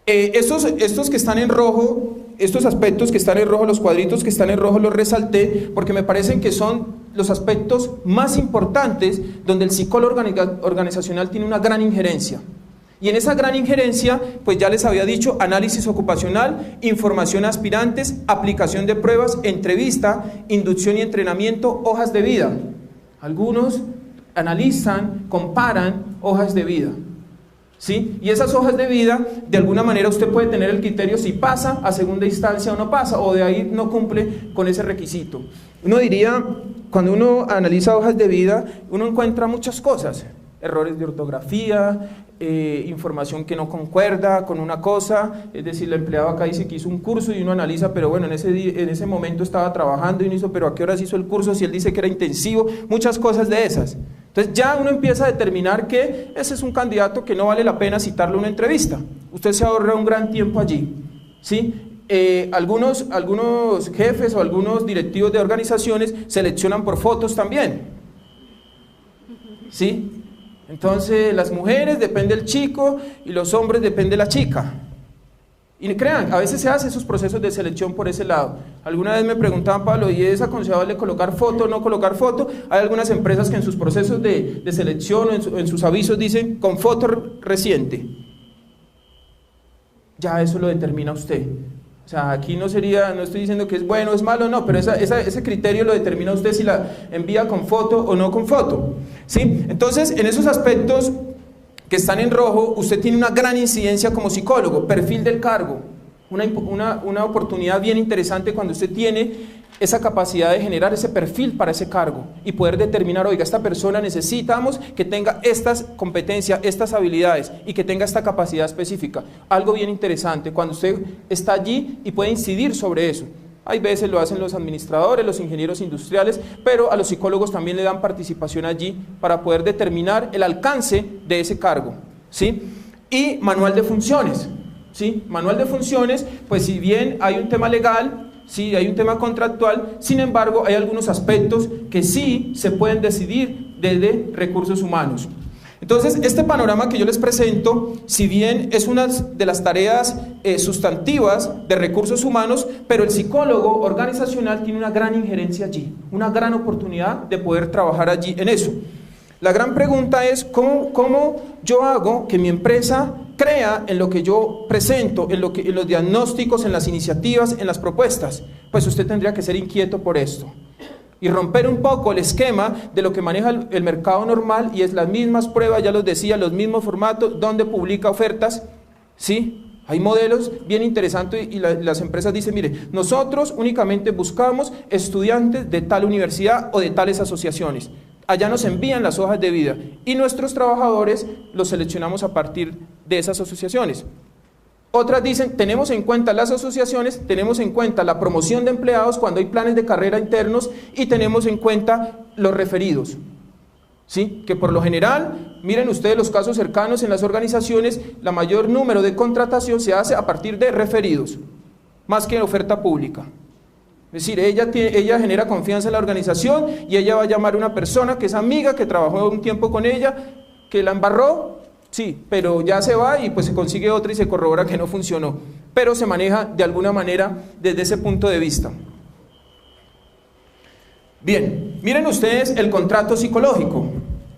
Estos que están en rojo, estos aspectos que están en rojo, los cuadritos que están en rojo los resalté porque me parecen que son los aspectos más importantes donde el psicólogo organizacional tiene una gran injerencia. Y en esa gran injerencia, pues ya les había dicho, análisis ocupacional, información a aspirantes, aplicación de pruebas, entrevista, inducción y entrenamiento, hojas de vida. Algunos analizan, comparan hojas de vida, ¿sí? Y esas hojas de vida, de alguna manera usted puede tener el criterio si pasa a segunda instancia o no pasa, o de ahí no cumple con ese requisito. Uno diría, cuando uno analiza hojas de vida, uno encuentra muchas cosas, errores de ortografía, información que no concuerda con una cosa, es decir, el empleado acá dice que hizo un curso y uno analiza, pero bueno, en ese momento estaba trabajando y no hizo, pero ¿a qué horas hizo el curso? Si él dice que era intensivo, muchas cosas de esas. Entonces ya uno empieza a determinar que ese es un candidato que no vale la pena citarlo a una entrevista. Usted se ahorra un gran tiempo allí, ¿sí? Algunos jefes o algunos directivos de organizaciones seleccionan por fotos también, ¿sí? Entonces las mujeres depende del chico y los hombres depende de la chica. Y crean, a veces se hacen esos procesos de selección por ese lado. Alguna vez me preguntaban, Pablo, ¿y es aconsejable colocar foto o no colocar foto? Hay algunas empresas que en sus procesos de selección o en sus avisos dicen con foto reciente. Ya eso lo determina usted. O sea, aquí no estoy diciendo que es bueno o es malo, no, pero ese criterio lo determina usted si la envía con foto o no con foto, ¿sí? Entonces, en esos aspectos que están en rojo, usted tiene una gran incidencia como psicólogo, perfil del cargo, una oportunidad bien interesante cuando usted tiene esa capacidad de generar ese perfil para ese cargo y poder determinar, oiga, esta persona necesitamos que tenga estas competencias, estas habilidades y que tenga esta capacidad específica. Algo bien interesante cuando usted está allí y puede incidir sobre eso. Hay veces lo hacen los administradores, los ingenieros industriales, pero a los psicólogos también le dan participación allí para poder determinar el alcance de ese cargo, ¿sí? Y manual de funciones, ¿sí? Manual de funciones, pues si bien hay un tema legal, sí, hay un tema contractual, sin embargo, hay algunos aspectos que sí se pueden decidir desde recursos humanos. Entonces, este panorama que yo les presento, si bien es una de las tareas sustantivas de recursos humanos, pero el psicólogo organizacional tiene una gran injerencia allí, una gran oportunidad de poder trabajar allí en eso. La gran pregunta es, ¿cómo yo hago que mi empresa crea en lo que yo presento, en los diagnósticos, en las iniciativas, en las propuestas? Pues usted tendría que ser inquieto por esto y romper un poco el esquema de lo que maneja el mercado normal, y es las mismas pruebas, ya los decía, los mismos formatos, donde publica ofertas, ¿sí? Hay modelos bien interesantes y las empresas dicen, mire, nosotros únicamente buscamos estudiantes de tal universidad o de tales asociaciones. Allá nos envían las hojas de vida y nuestros trabajadores los seleccionamos a partir de esas asociaciones. Otras dicen, tenemos en cuenta las asociaciones, tenemos en cuenta la promoción de empleados cuando hay planes de carrera internos y tenemos en cuenta los referidos, ¿sí? Que por lo general, miren ustedes los casos cercanos en las organizaciones, la mayor número de contratación se hace a partir de referidos, más que en oferta pública. Es decir, ella genera confianza en la organización y ella va a llamar a una persona que es amiga, que trabajó un tiempo con ella, que la embarró, sí, pero ya se va y pues se consigue otra y se corrobora que no funcionó. Pero se maneja de alguna manera desde ese punto de vista. Bien, miren ustedes el contrato psicológico,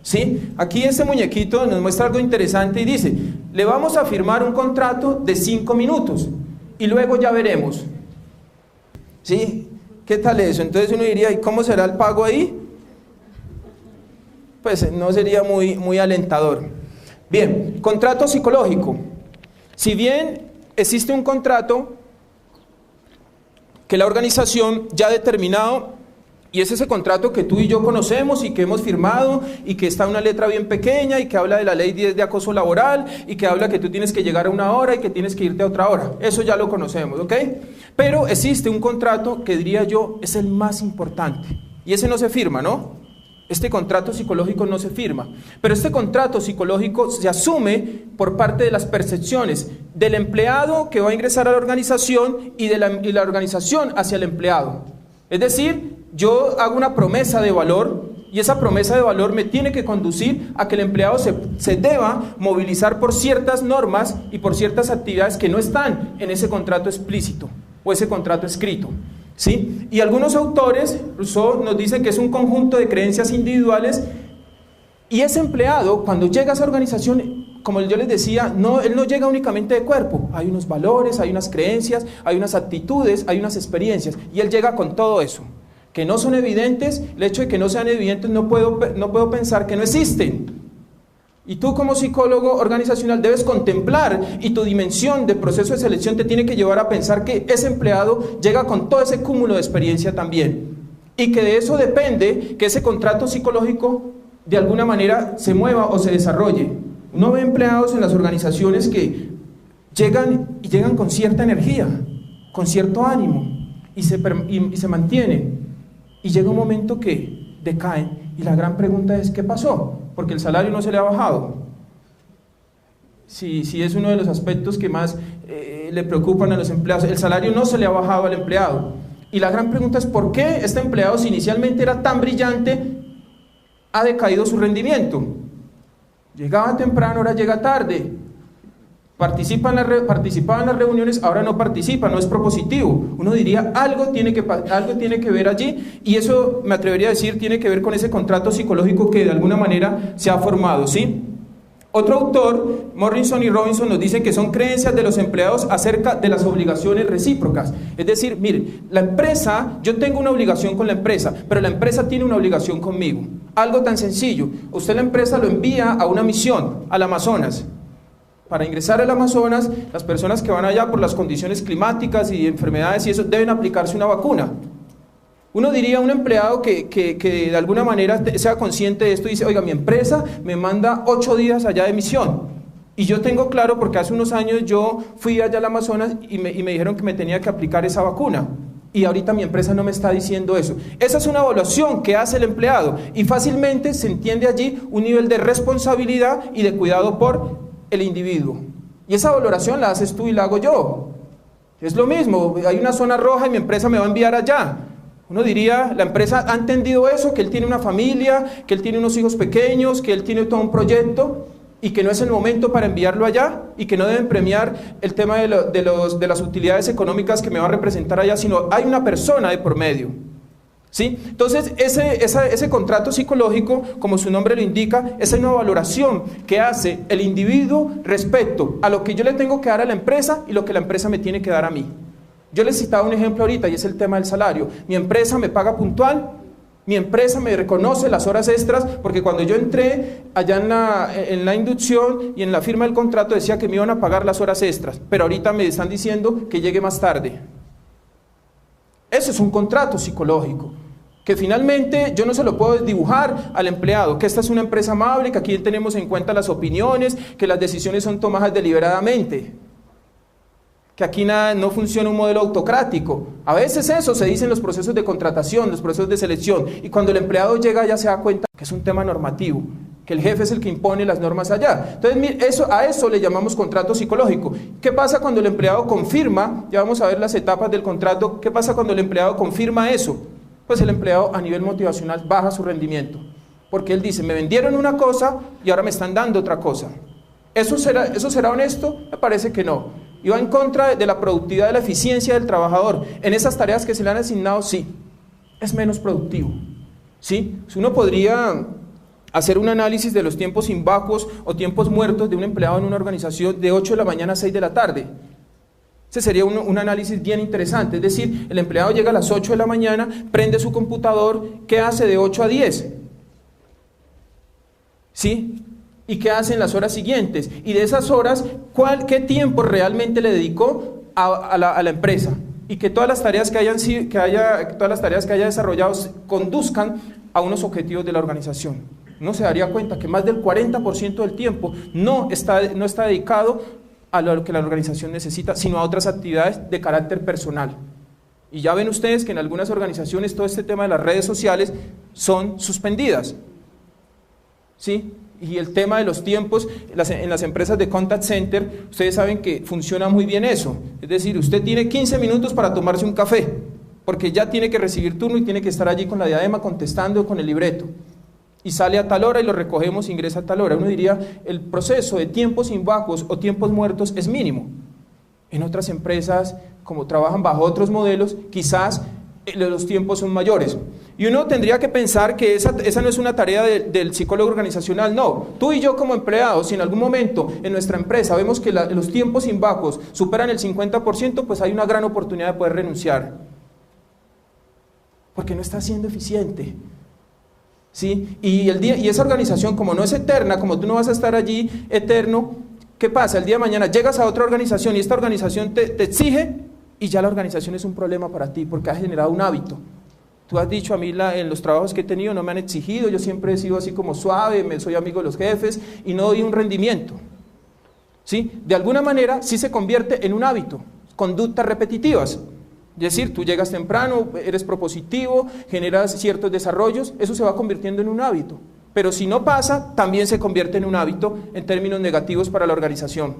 ¿sí? Aquí este muñequito nos muestra algo interesante y dice, le vamos a firmar un contrato de 5 minutos y luego ya veremos. ¿Sí? ¿Qué tal eso? Entonces uno diría, ¿y cómo será el pago ahí? Pues no sería muy alentador. Bien, contrato psicológico. Si bien existe un contrato que la organización ya ha determinado, y es ese contrato que tú y yo conocemos y que hemos firmado y que está en una letra bien pequeña y que habla de la ley 10 de acoso laboral y que habla que tú tienes que llegar a una hora y que tienes que irte a otra hora. Eso ya lo conocemos, ¿ok? Pero existe un contrato que diría yo es el más importante y ese no se firma, ¿no? Este contrato psicológico no se firma, pero este contrato psicológico se asume por parte de las percepciones del empleado que va a ingresar a la organización y la organización hacia el empleado. Es decir, yo hago una promesa de valor y esa promesa de valor me tiene que conducir a que el empleado se deba movilizar por ciertas normas y por ciertas actividades que no están en ese contrato explícito o ese contrato escrito. ¿Sí? Y algunos autores, Rousseau nos dice que es un conjunto de creencias individuales y ese empleado cuando llega a esa organización, como yo les decía, él no llega únicamente de cuerpo, hay unos valores, hay unas creencias, hay unas actitudes, hay unas experiencias y él llega con todo eso, que no son evidentes. El hecho de que no sean evidentes no puedo pensar que no existen. Y tú como psicólogo organizacional debes contemplar y tu dimensión de proceso de selección te tiene que llevar a pensar que ese empleado llega con todo ese cúmulo de experiencia también. Y que de eso depende que ese contrato psicológico de alguna manera se mueva o se desarrolle. Uno ve empleados en las organizaciones que llegan con cierta energía, con cierto ánimo y se mantienen. Y llega un momento que decaen y la gran pregunta es ¿qué pasó? Porque el salario no se le ha bajado. Sí, es uno de los aspectos que más le preocupan a los empleados. El salario no se le ha bajado al empleado. Y la gran pregunta es ¿por qué este empleado, si inicialmente era tan brillante, ha decaído su rendimiento? Llegaba temprano, ahora llega tarde. Participaba en las reuniones, ahora no participa, no es propositivo. Uno diría, algo tiene que ver allí, y eso me atrevería a decir, tiene que ver con ese contrato psicológico que de alguna manera se ha formado, ¿sí? Otro autor, Morrison y Robinson, nos dicen que son creencias de los empleados acerca de las obligaciones recíprocas. Es decir, miren, la empresa, yo tengo una obligación con la empresa, pero la empresa tiene una obligación conmigo. Algo tan sencillo, usted la empresa lo envía a una misión, al Amazonas. Para ingresar al Amazonas, las personas que van allá por las condiciones climáticas y enfermedades y eso, deben aplicarse una vacuna. Uno diría, un empleado que de alguna manera sea consciente de esto y dice, oiga, mi empresa me manda 8 días allá de misión. Y yo tengo claro, porque hace unos años yo fui allá al Amazonas y me dijeron que me tenía que aplicar esa vacuna. Y ahorita mi empresa no me está diciendo eso. Esa es una evaluación que hace el empleado y fácilmente se entiende allí un nivel de responsabilidad y de cuidado por el individuo. Y esa valoración la haces tú y la hago yo. Es lo mismo, hay una zona roja y mi empresa me va a enviar allá. Uno diría, la empresa ha entendido eso, que él tiene una familia, que él tiene unos hijos pequeños, que él tiene todo un proyecto y que no es el momento para enviarlo allá y que no deben premiar el tema de las utilidades económicas que me va a representar allá, sino hay una persona de por medio. ¿Sí? Entonces ese contrato psicológico, como su nombre lo indica, es una valoración que hace el individuo respecto a lo que yo le tengo que dar a la empresa y lo que la empresa me tiene que dar a mí. Yo les citaba un ejemplo ahorita y es el tema del salario. Mi empresa me paga puntual, mi empresa me reconoce las horas extras, porque cuando yo entré allá en la inducción y en la firma del contrato decía que me iban a pagar las horas extras, pero ahorita me están diciendo que llegue más tarde. Eso es un contrato psicológico, que finalmente yo no se lo puedo dibujar al empleado, que esta es una empresa amable, que aquí tenemos en cuenta las opiniones, que las decisiones son tomadas deliberadamente, que aquí no funciona un modelo autocrático. A veces eso se dice en los procesos de contratación, los procesos de selección, y cuando el empleado llega ya se da cuenta que es un tema normativo, que el jefe es el que impone las normas allá. Entonces a eso le llamamos contrato psicológico. ¿Qué pasa cuando el empleado confirma? Ya vamos a ver las etapas del contrato. ¿Qué pasa cuando el empleado confirma eso? Pues el empleado a nivel motivacional baja su rendimiento, porque él dice, me vendieron una cosa y ahora me están dando otra cosa. ¿Eso será honesto? Me parece que no. Y va en contra de la productividad, de la eficiencia del trabajador. En esas tareas que se le han asignado, sí, es menos productivo. ¿Sí? Uno podría hacer un análisis de los tiempos sin vacuos o tiempos muertos de un empleado en una organización de 8 de la mañana a 6 de la tarde. Ese sería un análisis bien interesante, es decir, el empleado llega a las 8 de la mañana, prende su computador, ¿qué hace de 8 a 10? ¿Sí? ¿Y qué hace en las horas siguientes? Y de esas horas, ¿qué tiempo realmente le dedicó a la empresa? Y que todas las tareas que haya desarrollado conduzcan a unos objetivos de la organización. Uno se daría cuenta que más del 40% del tiempo no está dedicado a lo que la organización necesita, sino a otras actividades de carácter personal. Y ya ven ustedes que en algunas organizaciones todo este tema de las redes sociales son suspendidas, ¿sí? Y el tema de los tiempos, en las empresas de contact center, ustedes saben que funciona muy bien eso. Es decir, usted tiene 15 minutos para tomarse un café, porque ya tiene que recibir turno y tiene que estar allí con la diadema contestando con el libreto. Y sale a tal hora y lo recogemos, ingresa a tal hora. Uno diría, el proceso de tiempos sin vacuos o tiempos muertos es mínimo. En otras empresas, como trabajan bajo otros modelos, quizás los tiempos son mayores. Y uno tendría que pensar que esa no es una tarea del psicólogo organizacional, no. Tú y yo como empleados, si en algún momento en nuestra empresa vemos que los tiempos sin vacuos superan el 50%, pues hay una gran oportunidad de poder renunciar. Porque no está siendo eficiente. ¿Sí? Y esa organización, como no es eterna, como tú no vas a estar allí eterno, ¿qué pasa? El día de mañana llegas a otra organización y esta organización te exige y ya la organización es un problema para ti porque has generado un hábito. Tú has dicho, a mí en los trabajos que he tenido no me han exigido, yo siempre he sido así como suave, soy amigo de los jefes y no doy un rendimiento. ¿Sí? De alguna manera sí se convierte en un hábito, conductas repetitivas. Es decir, tú llegas temprano, eres propositivo, generas ciertos desarrollos, eso se va convirtiendo en un hábito. Pero si no pasa, también se convierte en un hábito en términos negativos para la organización.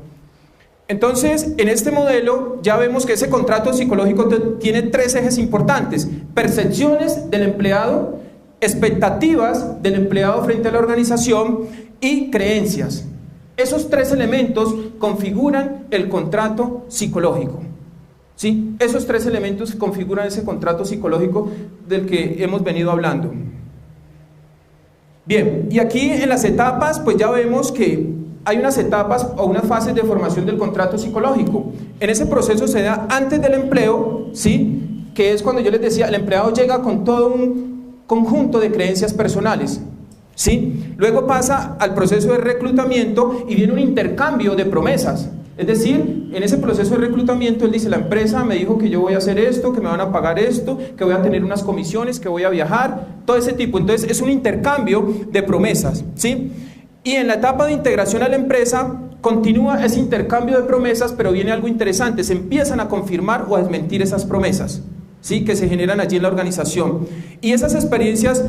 Entonces, en este modelo ya vemos que ese contrato psicológico tiene 3 ejes importantes: percepciones del empleado, expectativas del empleado frente a la organización y creencias. Esos 3 elementos configuran el contrato psicológico. ¿Sí? Esos 3 elementos configuran ese contrato psicológico del que hemos venido hablando. Bien, y aquí en las etapas, pues ya vemos que hay unas etapas o unas fases de formación del contrato psicológico. En ese proceso se da antes del empleo, ¿sí? Que es cuando yo les decía, el empleado llega con todo un conjunto de creencias personales, ¿sí? Luego pasa al proceso de reclutamiento y viene un intercambio de promesas. Es decir, en ese proceso de reclutamiento él dice, la empresa me dijo que yo voy a hacer esto, que me van a pagar esto, que voy a tener unas comisiones, que voy a viajar, todo ese tipo. Entonces es un intercambio de promesas, ¿sí? Y en la etapa de integración a la empresa continúa ese intercambio de promesas, pero viene algo interesante, se empiezan a confirmar o a desmentir esas promesas, ¿sí? Que se generan allí en la organización. Y esas experiencias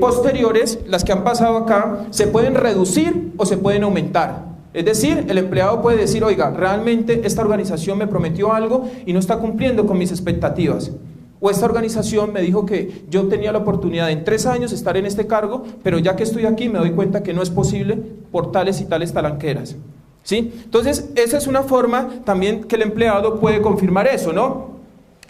posteriores, las que han pasado acá, se pueden reducir o se pueden aumentar. Es decir, el empleado puede decir, oiga, realmente esta organización me prometió algo y no está cumpliendo con mis expectativas. O esta organización me dijo que yo tenía la oportunidad de en 3 años estar en este cargo, pero ya que estoy aquí me doy cuenta que no es posible por tales y tales talanqueras. ¿Sí? Entonces, esa es una forma también que el empleado puede confirmar eso, ¿no?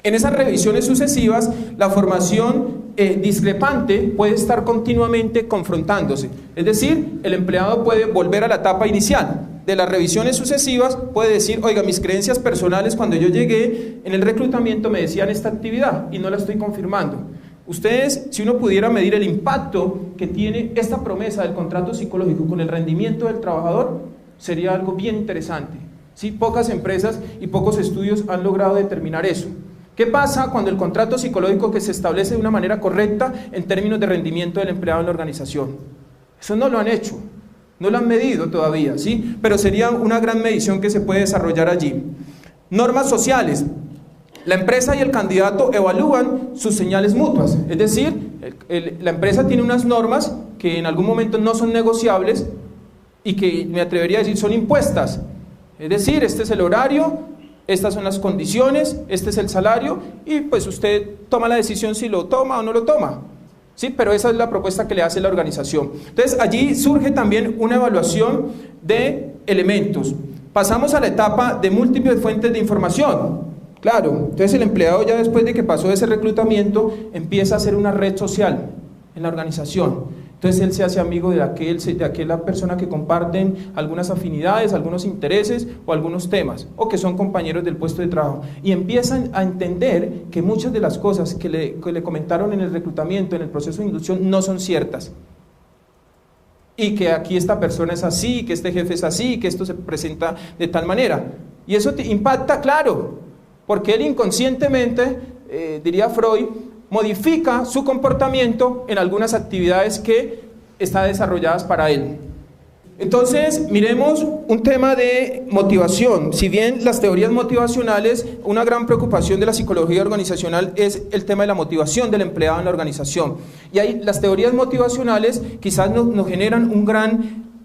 En esas revisiones sucesivas, la formación discrepante puede estar continuamente confrontándose. Es decir, el empleado puede volver a la etapa inicial. De las revisiones sucesivas puede decir, oiga, mis creencias personales cuando yo llegué en el reclutamiento me decían esta actividad y no la estoy confirmando. Ustedes, si uno pudiera medir el impacto que tiene esta promesa del contrato psicológico con el rendimiento del trabajador, sería algo bien interesante. ¿Sí? Pocas empresas y pocos estudios han logrado determinar eso. ¿Qué pasa cuando el contrato psicológico que se establece de una manera correcta en términos de rendimiento del empleado en la organización? Eso no lo han hecho, no lo han medido todavía, ¿sí? Pero sería una gran medición que se puede desarrollar allí. Normas sociales. La empresa y el candidato evalúan sus señales mutuas, es decir, la empresa tiene unas normas que en algún momento no son negociables y que me atrevería a decir son impuestas. Es decir, este es el horario, estas son las condiciones, este es el salario y pues usted toma la decisión si lo toma o no lo toma. Sí, pero esa es la propuesta que le hace la organización. Entonces allí surge también una evaluación de elementos. Pasamos a la etapa de múltiples fuentes de información. Claro, entonces el empleado ya después de que pasó ese reclutamiento empieza a hacer una red social en la organización. Entonces él se hace amigo de aquella persona que comparten algunas afinidades, algunos intereses o algunos temas, o que son compañeros del puesto de trabajo. Y empiezan a entender que muchas de las cosas que le comentaron en el reclutamiento, en el proceso de inducción, no son ciertas. Y que aquí esta persona es así, que este jefe es así, que esto se presenta de tal manera. Y eso te impacta, claro, porque él inconscientemente, diría Freud, modifica su comportamiento en algunas actividades que están desarrolladas para él. Entonces, miremos un tema de motivación. Si bien las teorías motivacionales, una gran preocupación de la psicología organizacional es el tema de la motivación del empleado en la organización. Y ahí las teorías motivacionales quizás nos generan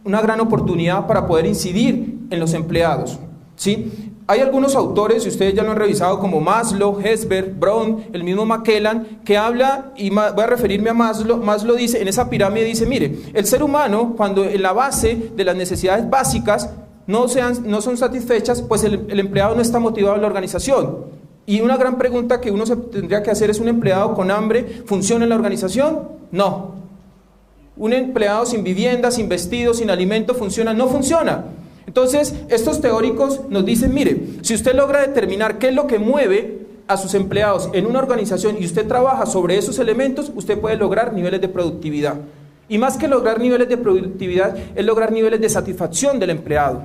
una gran oportunidad para poder incidir en los empleados, ¿sí? Hay algunos autores, y ustedes ya lo han revisado, como Maslow, Hesberg, Brown, el mismo McKellan, que habla, y voy a referirme a Maslow dice, en esa pirámide dice, mire, el ser humano, cuando en la base de las necesidades básicas no son satisfechas, pues el empleado no está motivado en la organización. Y una gran pregunta que uno se tendría que hacer es, ¿un empleado con hambre funciona en la organización? No. ¿Un empleado sin vivienda, sin vestido, sin alimento funciona? No funciona. Entonces, estos teóricos nos dicen, mire, si usted logra determinar qué es lo que mueve a sus empleados en una organización y usted trabaja sobre esos elementos, usted puede lograr niveles de productividad. Y más que lograr niveles de productividad, es lograr niveles de satisfacción del empleado.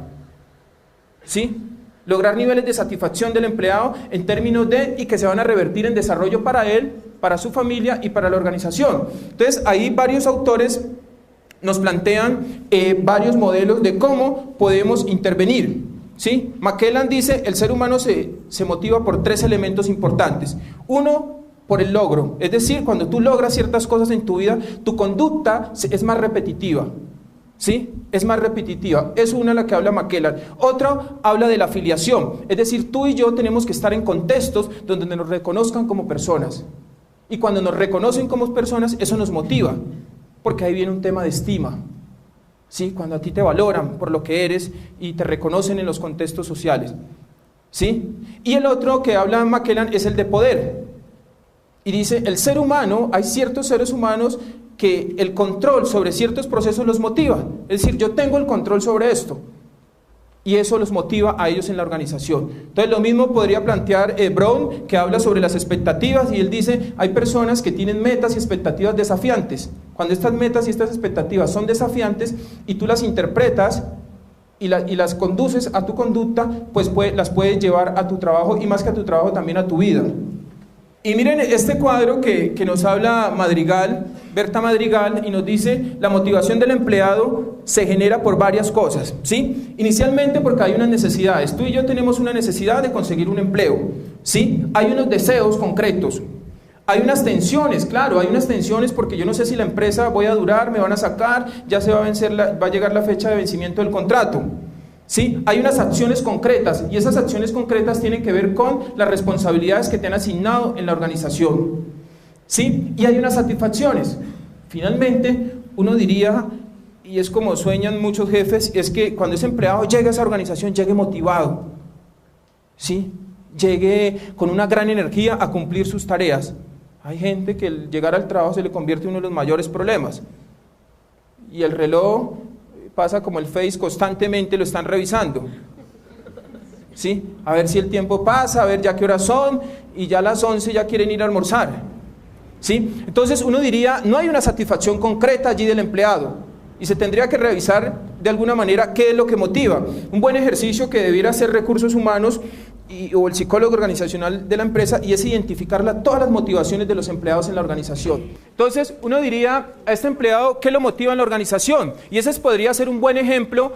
¿Sí? Lograr niveles de satisfacción del empleado en términos y que se van a revertir en desarrollo para él, para su familia y para la organización. Entonces, ahí varios autores nos plantean varios modelos de cómo podemos intervenir, ¿sí? McKellan dice, el ser humano se motiva por 3 elementos importantes. Uno, por el logro, es decir, cuando tú logras ciertas cosas en tu vida, tu conducta es más repetitiva, ¿sí? Es más repetitiva, es una la que habla McKellan. Otra habla de la afiliación, es decir, tú y yo tenemos que estar en contextos donde nos reconozcan como personas. Y cuando nos reconocen como personas, eso nos motiva. Porque ahí viene un tema de estima, ¿sí? Cuando a ti te valoran por lo que eres y te reconocen en los contextos sociales, ¿sí? Y el otro que habla McKellan es el de poder. Y dice, el ser humano, hay ciertos seres humanos que el control sobre ciertos procesos los motiva. Es decir, yo tengo el control sobre esto. Y eso los motiva a ellos en la organización. Entonces lo mismo podría plantear Brown, que habla sobre las expectativas, y él dice, hay personas que tienen metas y expectativas desafiantes. Cuando estas metas y estas expectativas son desafiantes y tú las interpretas y las conduces a tu conducta, pues las puedes llevar a tu trabajo, y más que a tu trabajo también a tu vida. Y miren este cuadro que nos habla Berta Madrigal, y nos dice, la motivación del empleado se genera por varias cosas, ¿sí? Inicialmente porque hay unas necesidades. Tú y yo tenemos una necesidad de conseguir un empleo, ¿sí? Hay unos deseos concretos. Hay unas tensiones, claro, hay unas tensiones porque yo no sé si la empresa voy a durar, me van a sacar, ya se va a vencer, va a llegar la fecha de vencimiento del contrato. ¿Sí? Hay unas acciones concretas, y esas acciones concretas tienen que ver con las responsabilidades que te han asignado en la organización, ¿sí? Y hay unas satisfacciones. Finalmente, uno diría, y es como sueñan muchos jefes, es que cuando ese empleado llegue a esa organización, llegue motivado, ¿sí? Llegue con una gran energía a cumplir sus tareas. Hay gente que el llegar al trabajo se le convierte en uno de los mayores problemas, y el reloj pasa como el Face, constantemente lo están revisando, ¿sí? A ver si el tiempo pasa, a ver ya qué horas son, y ya a las 11 ya quieren ir a almorzar, ¿sí? Entonces uno diría, no hay una satisfacción concreta allí del empleado, y se tendría que revisar de alguna manera qué es lo que motiva. Un buen ejercicio que debiera hacer recursos humanos o el psicólogo organizacional de la empresa, y es identificar todas las motivaciones de los empleados en la organización. Entonces uno diría a este empleado, ¿qué lo motiva en la organización? Y ese podría ser un buen ejemplo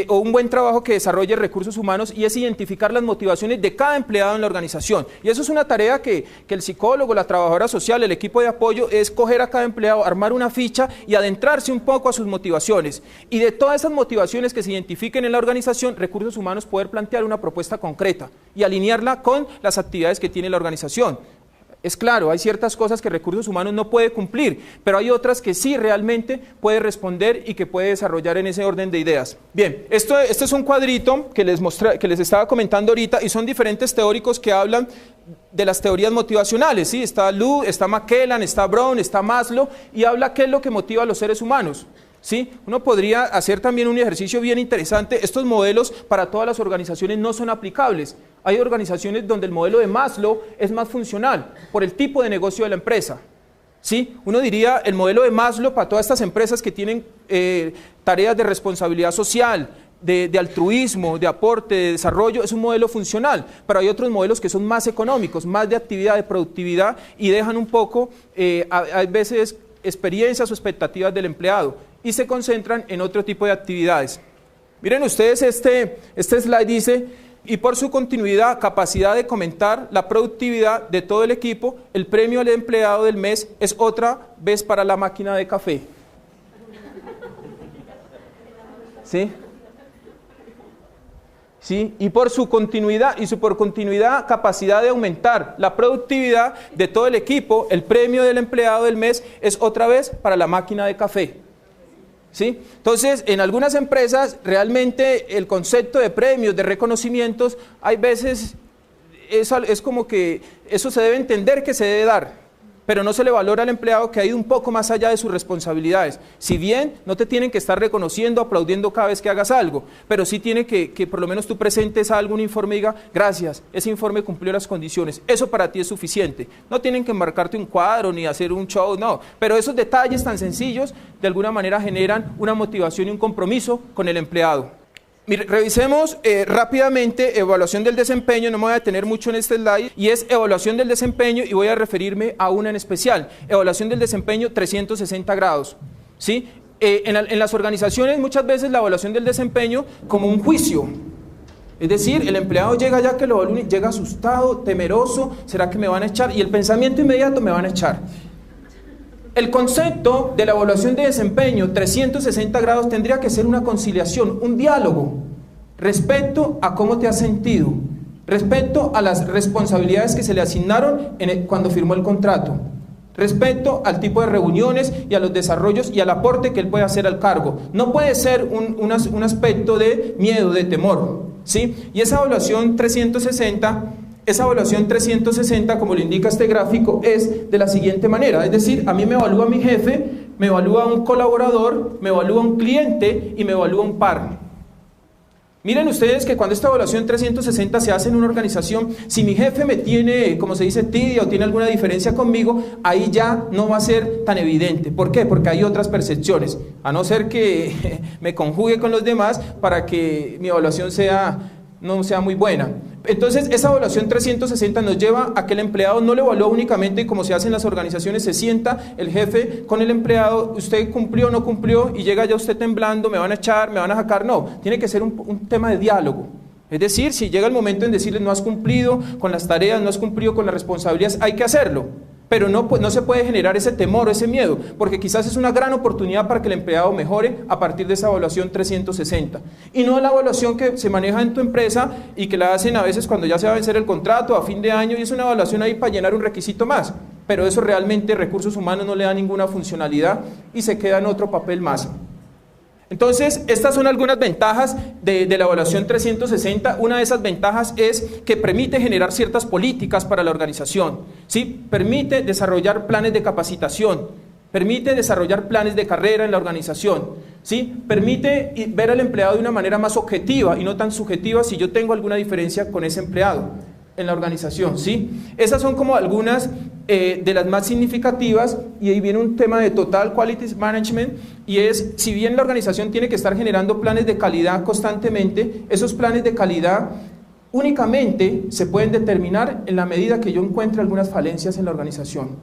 o un buen trabajo que desarrolle recursos humanos, y es identificar las motivaciones de cada empleado en la organización. Y eso es una tarea que el psicólogo, la trabajadora social, el equipo de apoyo, es coger a cada empleado, armar una ficha y adentrarse un poco a sus motivaciones. Y de todas esas motivaciones que se identifiquen en la organización, recursos humanos poder plantear una propuesta concreta y alinearla con las actividades que tiene la organización. Es claro, hay ciertas cosas que recursos humanos no puede cumplir, pero hay otras que sí realmente puede responder y que puede desarrollar en ese orden de ideas. Bien, este es un cuadrito que les estaba comentando ahorita, y son diferentes teóricos que hablan de las teorías motivacionales, ¿sí? Está Lu, está McKellan, está Brown, está Maslow, y habla qué es lo que motiva a los seres humanos. ¿Sí? Uno podría hacer también un ejercicio bien interesante. Estos modelos para todas las organizaciones no son aplicables. Hay organizaciones donde el modelo de Maslow es más funcional por el tipo de negocio de la empresa. ¿Sí? Uno diría el modelo de Maslow para todas estas empresas que tienen tareas de responsabilidad social, de altruismo, de aporte, de desarrollo, es un modelo funcional, pero hay otros modelos que son más económicos, más de actividad, de productividad, y dejan un poco, a veces, experiencias o expectativas del empleado, y se concentran en otro tipo de actividades. Miren ustedes, este slide dice, y por su continuidad, capacidad de comentar la productividad de todo el equipo, el premio al empleado del mes es otra vez para la máquina de café. ¿Sí? ¿Sí? Y por continuidad, capacidad de aumentar la productividad de todo el equipo, el premio del empleado del mes es otra vez para la máquina de café. ¿Sí? Entonces, en algunas empresas, realmente el concepto de premios, de reconocimientos, hay veces, es como que eso se debe entender que se debe dar, pero no se le valora al empleado que ha ido un poco más allá de sus responsabilidades. Si bien no te tienen que estar reconociendo, aplaudiendo cada vez que hagas algo, pero sí tiene que por lo menos tú presentes algo, un informe y diga, gracias, ese informe cumplió las condiciones, eso para ti es suficiente. No tienen que marcarte un cuadro ni hacer un show, no, pero esos detalles tan sencillos de alguna manera generan una motivación y un compromiso con el empleado. Mire, revisemos rápidamente evaluación del desempeño, no me voy a detener mucho en este slide, y es evaluación del desempeño, y voy a referirme a una en especial, evaluación del desempeño 360 grados, ¿sí? En las organizaciones muchas veces la evaluación del desempeño como un juicio, es decir, el empleado llega ya que lo evalúen, llega asustado, temeroso, ¿será que me van a echar? Y el pensamiento inmediato, me van a echar. El concepto de la evaluación de desempeño 360 grados tendría que ser una conciliación, un diálogo respecto a cómo te has sentido, respecto a las responsabilidades que se le asignaron cuando firmó el contrato, respecto al tipo de reuniones y a los desarrollos y al aporte que él puede hacer al cargo. No puede ser un aspecto de miedo, de temor, ¿sí? Y esa evaluación 360, como lo indica este gráfico, es de la siguiente manera, es decir, a mí me evalúa mi jefe, me evalúa un colaborador, me evalúa un cliente y me evalúa un par. Miren ustedes que cuando esta evaluación 360 se hace en una organización, si mi jefe me tiene, como se dice, tidia o tiene alguna diferencia conmigo, ahí ya no va a ser tan evidente. ¿Por qué? Porque hay otras percepciones, a no ser que me conjugue con los demás para que mi evaluación no sea muy buena. Entonces, esa evaluación 360 nos lleva a que el empleado no lo evalúa únicamente como se hace en las organizaciones, se sienta el jefe con el empleado, usted cumplió o no cumplió, y llega ya usted temblando, me van a echar, me van a sacar. No, tiene que ser un tema de diálogo. Es decir, si llega el momento en decirle no has cumplido con las tareas, no has cumplido con las responsabilidades, hay que hacerlo. Pero no se puede generar ese temor o ese miedo, porque quizás es una gran oportunidad para que el empleado mejore a partir de esa evaluación 360. Y no la evaluación que se maneja en tu empresa y que la hacen a veces cuando ya se va a vencer el contrato a fin de año, y es una evaluación ahí para llenar un requisito más. Pero eso realmente recursos humanos no le da ninguna funcionalidad y se queda en otro papel más. Entonces, estas son algunas ventajas de la evaluación 360. Una de esas ventajas es que permite generar ciertas políticas para la organización, ¿sí? Permite desarrollar planes de capacitación, permite desarrollar planes de carrera en la organización, ¿sí? Permite ver al empleado de una manera más objetiva y no tan subjetiva si yo tengo alguna diferencia con ese empleado en la organización, ¿sí? Esas son como algunas de las más significativas, y ahí viene un tema de Total Quality Management, y es, si bien la organización tiene que estar generando planes de calidad constantemente, esos planes de calidad únicamente se pueden determinar en la medida que yo encuentre algunas falencias en la organización.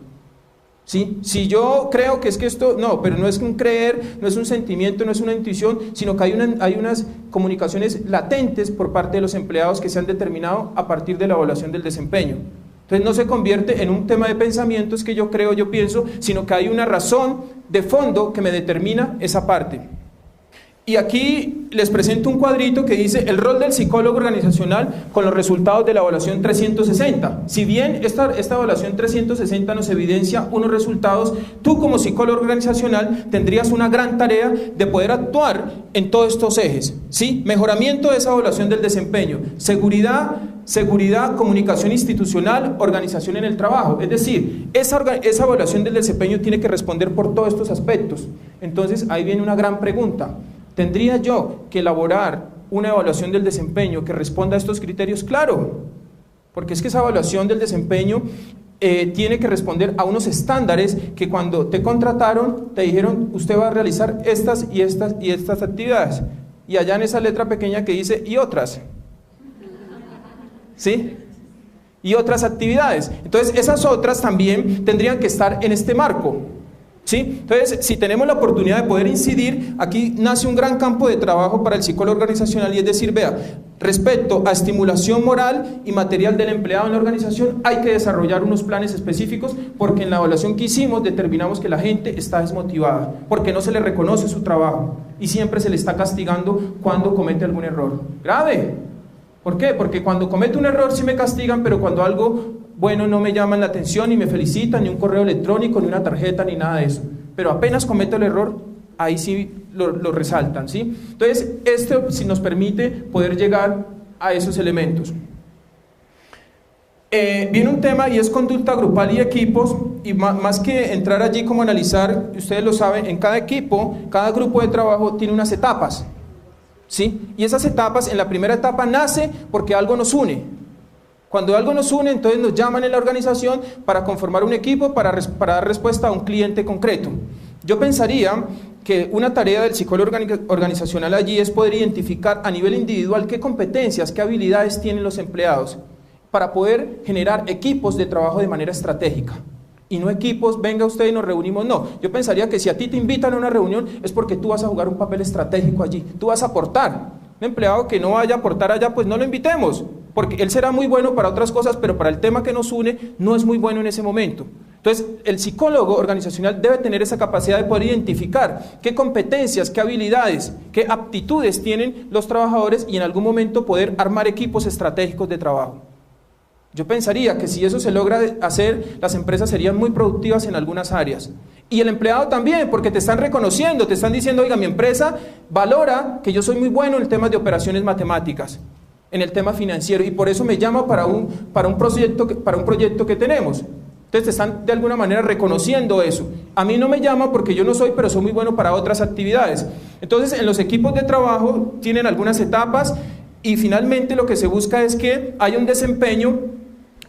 ¿Sí? Si yo creo que es que esto, no, pero no es un creer, no es un sentimiento, no es una intuición, sino que hay unas comunicaciones latentes por parte de los empleados que se han determinado a partir de la evaluación del desempeño. Entonces no se convierte en un tema de pensamientos que yo creo, yo pienso, sino que hay una razón de fondo que me determina esa parte. Y aquí les presento un cuadrito que dice el rol del psicólogo organizacional con los resultados de la evaluación 360. Si bien esta evaluación 360 nos evidencia unos resultados, tú como psicólogo organizacional tendrías una gran tarea de poder actuar en todos estos ejes, ¿sí? Mejoramiento de esa evaluación del desempeño, seguridad, comunicación institucional, organización en el trabajo. Es decir, esa evaluación del desempeño tiene que responder por todos estos aspectos. Entonces, ahí viene una gran pregunta. ¿Tendría yo que elaborar una evaluación del desempeño que responda a estos criterios? Claro, porque es que esa evaluación del desempeño tiene que responder a unos estándares que cuando te contrataron te dijeron usted va a realizar estas y estas y estas actividades. Y allá en esa letra pequeña que dice y otras. ¿Sí? Y otras actividades. Entonces esas otras también tendrían que estar en este marco. ¿Sí? Entonces, si tenemos la oportunidad de poder incidir, aquí nace un gran campo de trabajo para el psicólogo organizacional y es decir, vea, respecto a estimulación moral y material del empleado en la organización, hay que desarrollar unos planes específicos porque en la evaluación que hicimos determinamos que la gente está desmotivada, porque no se le reconoce su trabajo y siempre se le está castigando cuando comete algún error. Grave. ¿Por qué? Porque cuando comete un error sí me castigan, pero cuando algo bueno no me llaman la atención, ni me felicitan, ni un correo electrónico, ni una tarjeta, ni nada de eso. Pero apenas cometo el error, ahí sí lo resaltan, ¿sí? Entonces, esto sí nos permite poder llegar a esos elementos. Viene un tema y es conducta grupal y equipos, y más que entrar allí como analizar, ustedes lo saben, en cada equipo, cada grupo de trabajo tiene unas etapas, ¿sí? Y esas etapas, en la primera etapa nace porque algo nos une. Cuando algo nos une, entonces nos llaman en la organización para conformar un equipo, para dar respuesta a un cliente concreto. Yo pensaría que una tarea del psicólogo organizacional allí es poder identificar a nivel individual qué competencias, qué habilidades tienen los empleados para poder generar equipos de trabajo de manera estratégica. Y no equipos, venga usted y nos reunimos, no. Yo pensaría que si a ti te invitan a una reunión es porque tú vas a jugar un papel estratégico allí, tú vas a aportar. Un empleado que no vaya a aportar allá, pues no lo invitemos, porque él será muy bueno para otras cosas, pero para el tema que nos une no es muy bueno en ese momento. Entonces, el psicólogo organizacional debe tener esa capacidad de poder identificar qué competencias, qué habilidades, qué aptitudes tienen los trabajadores y en algún momento poder armar equipos estratégicos de trabajo. Yo pensaría que si eso se logra hacer, las empresas serían muy productivas en algunas áreas. Y el empleado también, porque te están reconociendo, te están diciendo, oiga, mi empresa valora que yo soy muy bueno en el tema de operaciones matemáticas, en el tema financiero, y por eso me llama para un proyecto que tenemos. Entonces te están de alguna manera reconociendo eso. A mí no me llama porque yo no soy, pero soy muy bueno para otras actividades. Entonces en los equipos de trabajo tienen algunas etapas y finalmente lo que se busca es que haya un desempeño,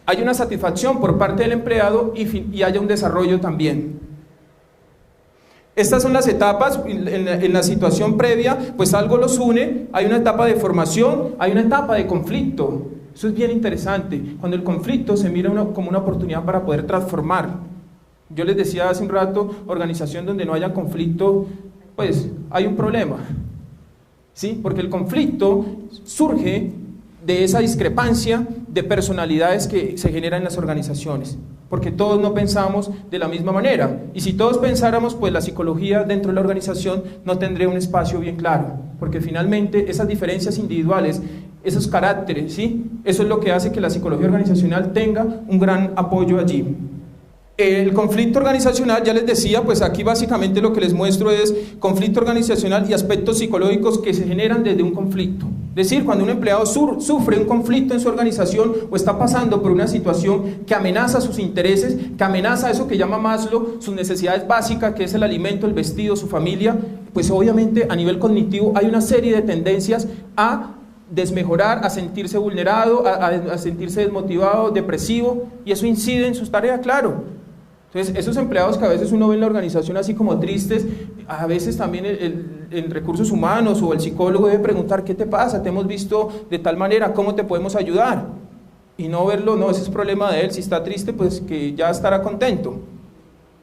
haya una satisfacción por parte del empleado y haya un desarrollo también. Estas son las etapas, en la situación previa, pues algo los une, hay una etapa de formación, hay una etapa de conflicto. Eso es bien interesante, cuando el conflicto se mira como una oportunidad para poder transformar. Yo les decía hace un rato, organización donde no haya conflicto, pues hay un problema, ¿sí? Porque el conflicto surge de esa discrepancia de personalidades que se generan en las organizaciones, porque todos no pensamos de la misma manera, y si todos pensáramos, pues la psicología dentro de la organización no tendría un espacio bien claro, porque finalmente esas diferencias individuales, esos caracteres, ¿sí? Eso es lo que hace que la psicología organizacional tenga un gran apoyo allí. El conflicto organizacional, ya les decía, pues aquí básicamente lo que les muestro es conflicto organizacional y aspectos psicológicos que se generan desde un conflicto. Es decir, cuando un empleado sufre un conflicto en su organización o está pasando por una situación que amenaza sus intereses, que amenaza eso que llama Maslow, sus necesidades básicas, que es el alimento, el vestido, su familia, pues obviamente a nivel cognitivo hay una serie de tendencias a desmejorar, a sentirse vulnerado, a sentirse desmotivado, depresivo, y eso incide en sus tareas, claro. Entonces, esos empleados que a veces uno ve en la organización así como tristes, a veces también el recursos humanos o el psicólogo debe preguntar, ¿qué te pasa? Te hemos visto de tal manera, ¿cómo te podemos ayudar? Y no verlo, no, ese es problema de él, si está triste, pues que ya estará contento.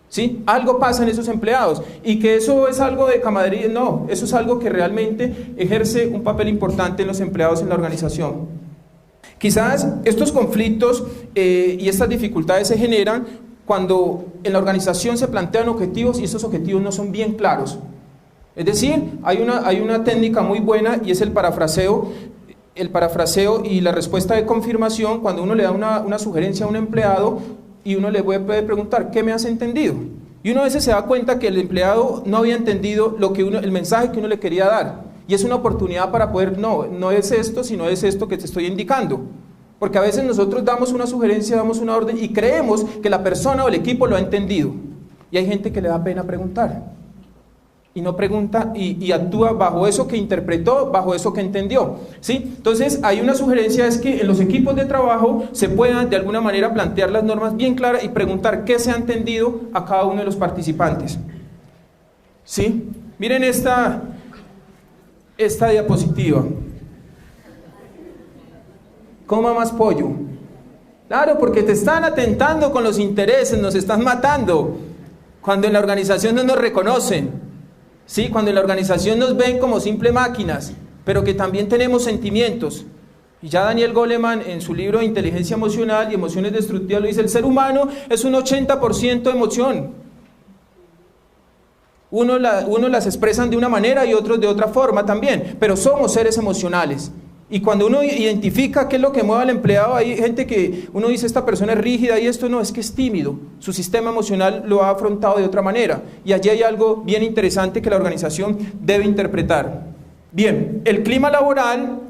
¿Sí? Algo pasa en esos empleados, y que eso es algo de camaradería, no, eso es algo que realmente ejerce un papel importante en los empleados en la organización. Quizás estos conflictos y estas dificultades se generan cuando en la organización se plantean objetivos y esos objetivos no son bien claros. Es decir, hay una técnica muy buena y es el parafraseo y la respuesta de confirmación cuando uno le da una sugerencia a un empleado y uno le puede preguntar, ¿qué me has entendido? Y uno a veces se da cuenta que el empleado no había entendido el mensaje que uno le quería dar. Y es una oportunidad para poder, no es esto, sino es esto que te estoy indicando. Porque a veces nosotros damos una sugerencia, damos una orden y creemos que la persona o el equipo lo ha entendido. Y hay gente que le da pena preguntar. Y no pregunta y actúa bajo eso que interpretó, bajo eso que entendió, ¿sí? Entonces, hay una sugerencia, es que en los equipos de trabajo se puedan de alguna manera plantear las normas bien claras y preguntar qué se ha entendido a cada uno de los participantes, ¿sí? Miren esta diapositiva. Coma más pollo. Claro, porque te están atentando con los intereses, nos están matando. Cuando en la organización no nos reconocen. Sí, cuando en la organización nos ven como simple máquinas, pero que también tenemos sentimientos. Y ya Daniel Goleman en su libro de Inteligencia Emocional y Emociones Destructivas lo dice, el ser humano es un 80% emoción. Unos las expresan de una manera y otros de otra forma también, pero somos seres emocionales. Y cuando uno identifica qué es lo que mueve al empleado, hay gente que uno dice, esta persona es rígida y esto no, es que es tímido. Su sistema emocional lo ha afrontado de otra manera. Y allí hay algo bien interesante que la organización debe interpretar. Bien, el clima laboral,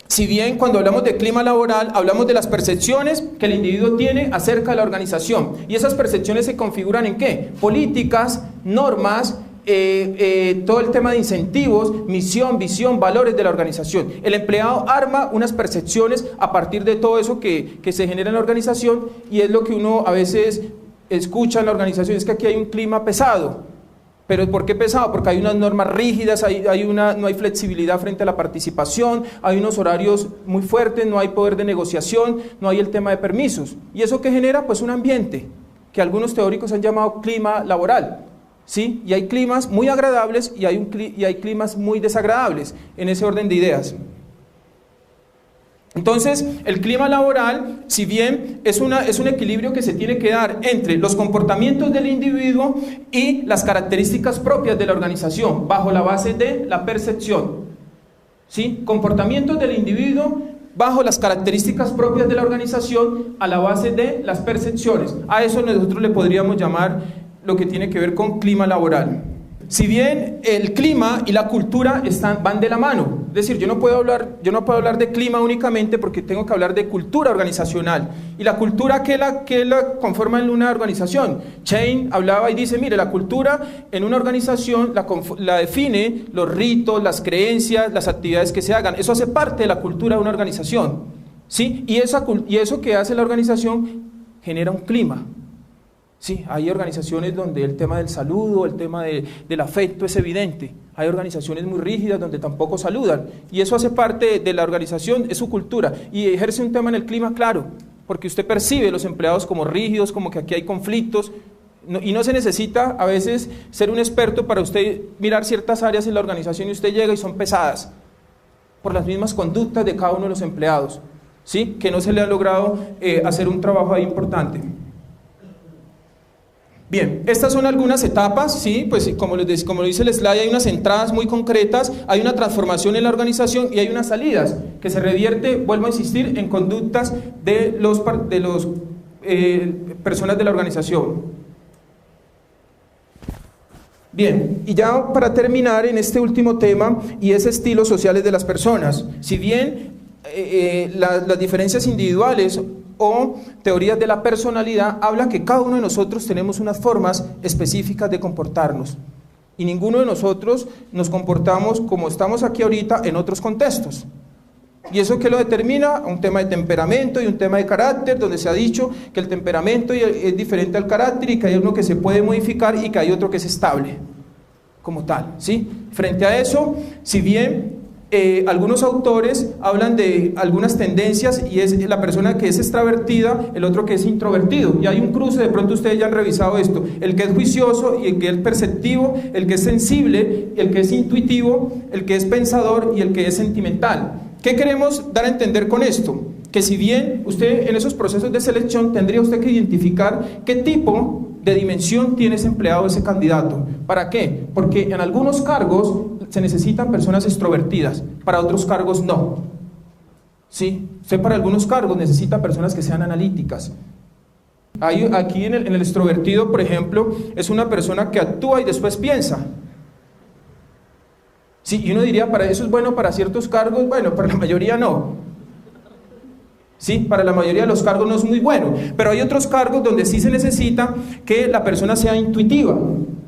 si bien cuando hablamos de clima laboral, hablamos de las percepciones que el individuo tiene acerca de la organización. Y esas percepciones se configuran ¿en qué? Políticas, normas, todo el tema de incentivos, misión, visión, valores de la organización. El empleado arma unas percepciones a partir de todo eso que se genera en la organización y es lo que uno a veces escucha en la organización, es que aquí hay un clima pesado. ¿Pero por qué pesado? Porque hay unas normas rígidas, no hay flexibilidad frente a la participación, hay unos horarios muy fuertes, no hay poder de negociación, no hay el tema de permisos. ¿Y eso qué genera? Pues un ambiente que algunos teóricos han llamado clima laboral. ¿Sí? Y hay climas muy agradables y hay climas muy desagradables en ese orden de ideas. Entonces, el clima laboral, si bien es un equilibrio que se tiene que dar entre los comportamientos del individuo y las características propias de la organización, bajo la base de la percepción. ¿Sí? Comportamientos del individuo bajo las características propias de la organización a la base de las percepciones. A eso nosotros le podríamos llamar lo que tiene que ver con clima laboral. Si bien el clima y la cultura van de la mano, es decir, yo no puedo hablar de clima únicamente porque tengo que hablar de cultura organizacional. Y la cultura que la conforma en una organización. Chain hablaba y dice, mire, la cultura en una organización la define los ritos, las creencias, las actividades que se hagan. Eso hace parte de la cultura de una organización, ¿sí? Y eso que hace la organización genera un clima. Sí, hay organizaciones donde el tema del saludo, el tema del afecto es evidente. Hay organizaciones muy rígidas donde tampoco saludan. Y eso hace parte de la organización, es su cultura. Y ejerce un tema en el clima, claro, porque usted percibe a los empleados como rígidos, como que aquí hay conflictos. Y no se necesita a veces ser un experto para usted mirar ciertas áreas en la organización y usted llega y son pesadas por las mismas conductas de cada uno de los empleados, ¿sí? Que no se le ha logrado hacer un trabajo ahí importante. Bien, estas son algunas etapas, ¿sí? Pues como lo dice el slide, hay unas entradas muy concretas, hay una transformación en la organización y hay unas salidas que se revierte, vuelvo a insistir, en conductas de los personas de la organización. Bien, y ya para terminar en este último tema, y es estilos sociales de las personas. Si bien las diferencias individuales o teorías de la personalidad habla que cada uno de nosotros tenemos unas formas específicas de comportarnos y ninguno de nosotros nos comportamos como estamos aquí ahorita en otros contextos. ¿Y eso qué lo determina? Un tema de temperamento y un tema de carácter, donde se ha dicho que el temperamento es diferente al carácter y que hay uno que se puede modificar y que hay otro que es estable como tal, ¿sí? Frente a eso, si bien algunos autores hablan de algunas tendencias y es la persona que es extravertida, el otro que es introvertido, y hay un cruce, de pronto ustedes ya han revisado esto, el que es juicioso y el que es perceptivo, el que es sensible, el que es intuitivo, el que es pensador y el que es sentimental. ¿Qué queremos dar a entender con esto? Que si bien usted en esos procesos de selección tendría usted que identificar qué tipo de dimensión tiene ese empleado, ese candidato. ¿Para qué? Porque en algunos cargos se necesitan personas extrovertidas, para otros cargos no. ¿Sí? Usted para algunos cargos necesita personas que sean analíticas. Aquí en el extrovertido, por ejemplo, es una persona que actúa y después piensa. Sí, y uno diría, para eso es bueno para ciertos cargos, bueno, para la mayoría no. Sí, para la mayoría de los cargos no es muy bueno, pero hay otros cargos donde sí se necesita que la persona sea intuitiva,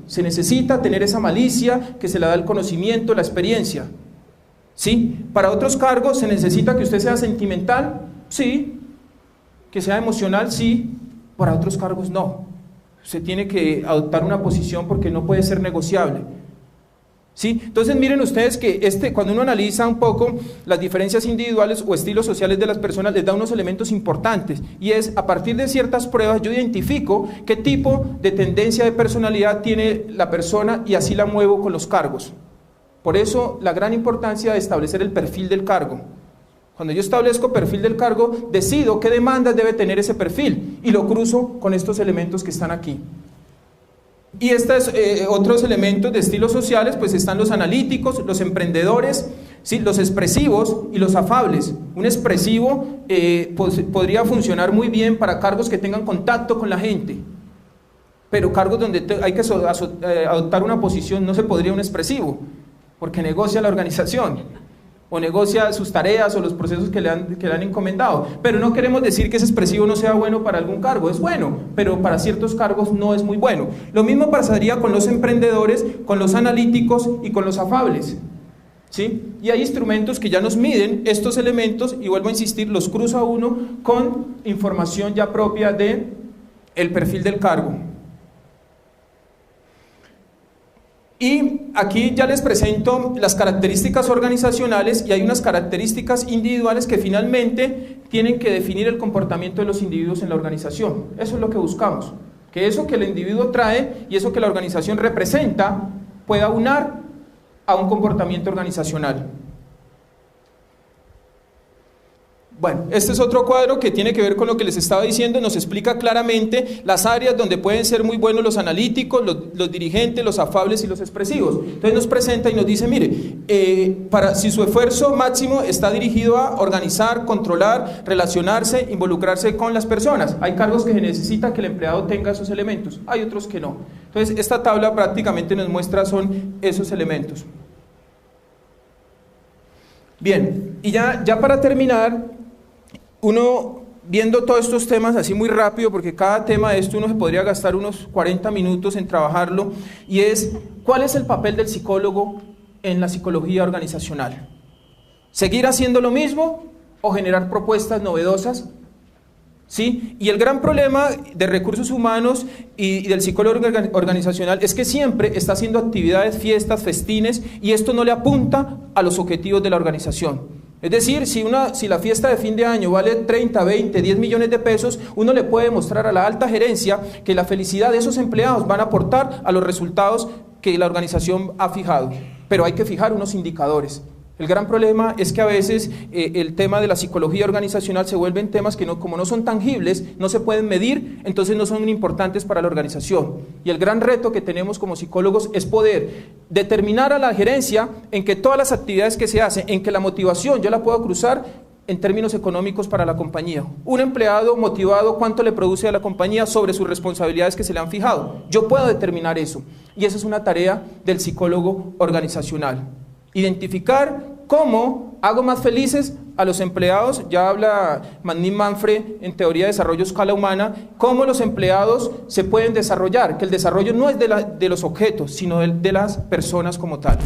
se necesita tener esa malicia que se le da el conocimiento, la experiencia. Sí, para otros cargos se necesita que usted sea sentimental, sí, que sea emocional, sí, para otros cargos no. Usted tiene que adoptar una posición porque no puede ser negociable. ¿Sí? Entonces miren ustedes que cuando uno analiza un poco las diferencias individuales o estilos sociales de las personas, les da unos elementos importantes, y es a partir de ciertas pruebas yo identifico qué tipo de tendencia de personalidad tiene la persona y así la muevo con los cargos. Por eso la gran importancia de establecer el perfil del cargo. Cuando yo establezco perfil del cargo, decido qué demandas debe tener ese perfil y lo cruzo con estos elementos que están aquí. Y estos otros elementos de estilos sociales, pues están los analíticos, los emprendedores, ¿sí? Los expresivos y los afables. Un expresivo pues, podría funcionar muy bien para cargos que tengan contacto con la gente, pero cargos donde hay que adoptar una posición no se podría un expresivo, porque negocia la organización, o negocia sus tareas o los procesos que le han encomendado. Pero no queremos decir que ese expresivo no sea bueno para algún cargo, es bueno, pero para ciertos cargos no es muy bueno. Lo mismo pasaría con los emprendedores, con los analíticos y con los afables. ¿Sí? Y hay instrumentos que ya nos miden estos elementos, y vuelvo a insistir, los cruza uno con información ya propia del perfil del cargo. Y aquí ya les presento las características organizacionales, y hay unas características individuales que finalmente tienen que definir el comportamiento de los individuos en la organización. Eso es lo que buscamos, que eso que el individuo trae y eso que la organización representa pueda aunar a un comportamiento organizacional. Bueno, este es otro cuadro que tiene que ver con lo que les estaba diciendo, nos explica claramente las áreas donde pueden ser muy buenos los analíticos, los dirigentes, los afables y los expresivos. Entonces nos presenta y nos dice, mire, si su esfuerzo máximo está dirigido a organizar, controlar, relacionarse, involucrarse con las personas, hay cargos que se necesita que el empleado tenga esos elementos, hay otros que no. Entonces esta tabla prácticamente nos muestra son esos elementos. Bien, y ya para terminar, uno viendo todos estos temas así muy rápido, porque cada tema de esto uno se podría gastar unos 40 minutos en trabajarlo, y es, ¿cuál es el papel del psicólogo en la psicología organizacional? ¿Seguir haciendo lo mismo o generar propuestas novedosas? ¿Sí? Y el gran problema de recursos humanos y del psicólogo organizacional es que siempre está haciendo actividades, fiestas, festines, y esto no le apunta a los objetivos de la organización. Es decir, si la fiesta de fin de año vale 30, 20, 10 millones de pesos, uno le puede mostrar a la alta gerencia que la felicidad de esos empleados van a aportar a los resultados que la organización ha fijado, pero hay que fijar unos indicadores. El gran problema es que a veces el tema de la psicología organizacional se vuelven temas que como no son tangibles, no se pueden medir, entonces no son importantes para la organización. Y el gran reto que tenemos como psicólogos es poder determinar a la gerencia en que todas las actividades que se hacen, en que la motivación yo la puedo cruzar en términos económicos para la compañía. Un empleado motivado, ¿cuánto le produce a la compañía sobre sus responsabilidades que se le han fijado? Yo puedo determinar eso, y esa es una tarea del psicólogo organizacional. Identificar cómo hago más felices a los empleados, ya habla Magnin Manfred en teoría de desarrollo a escala humana, cómo los empleados se pueden desarrollar, que el desarrollo no es de los objetos, sino de las personas como tal.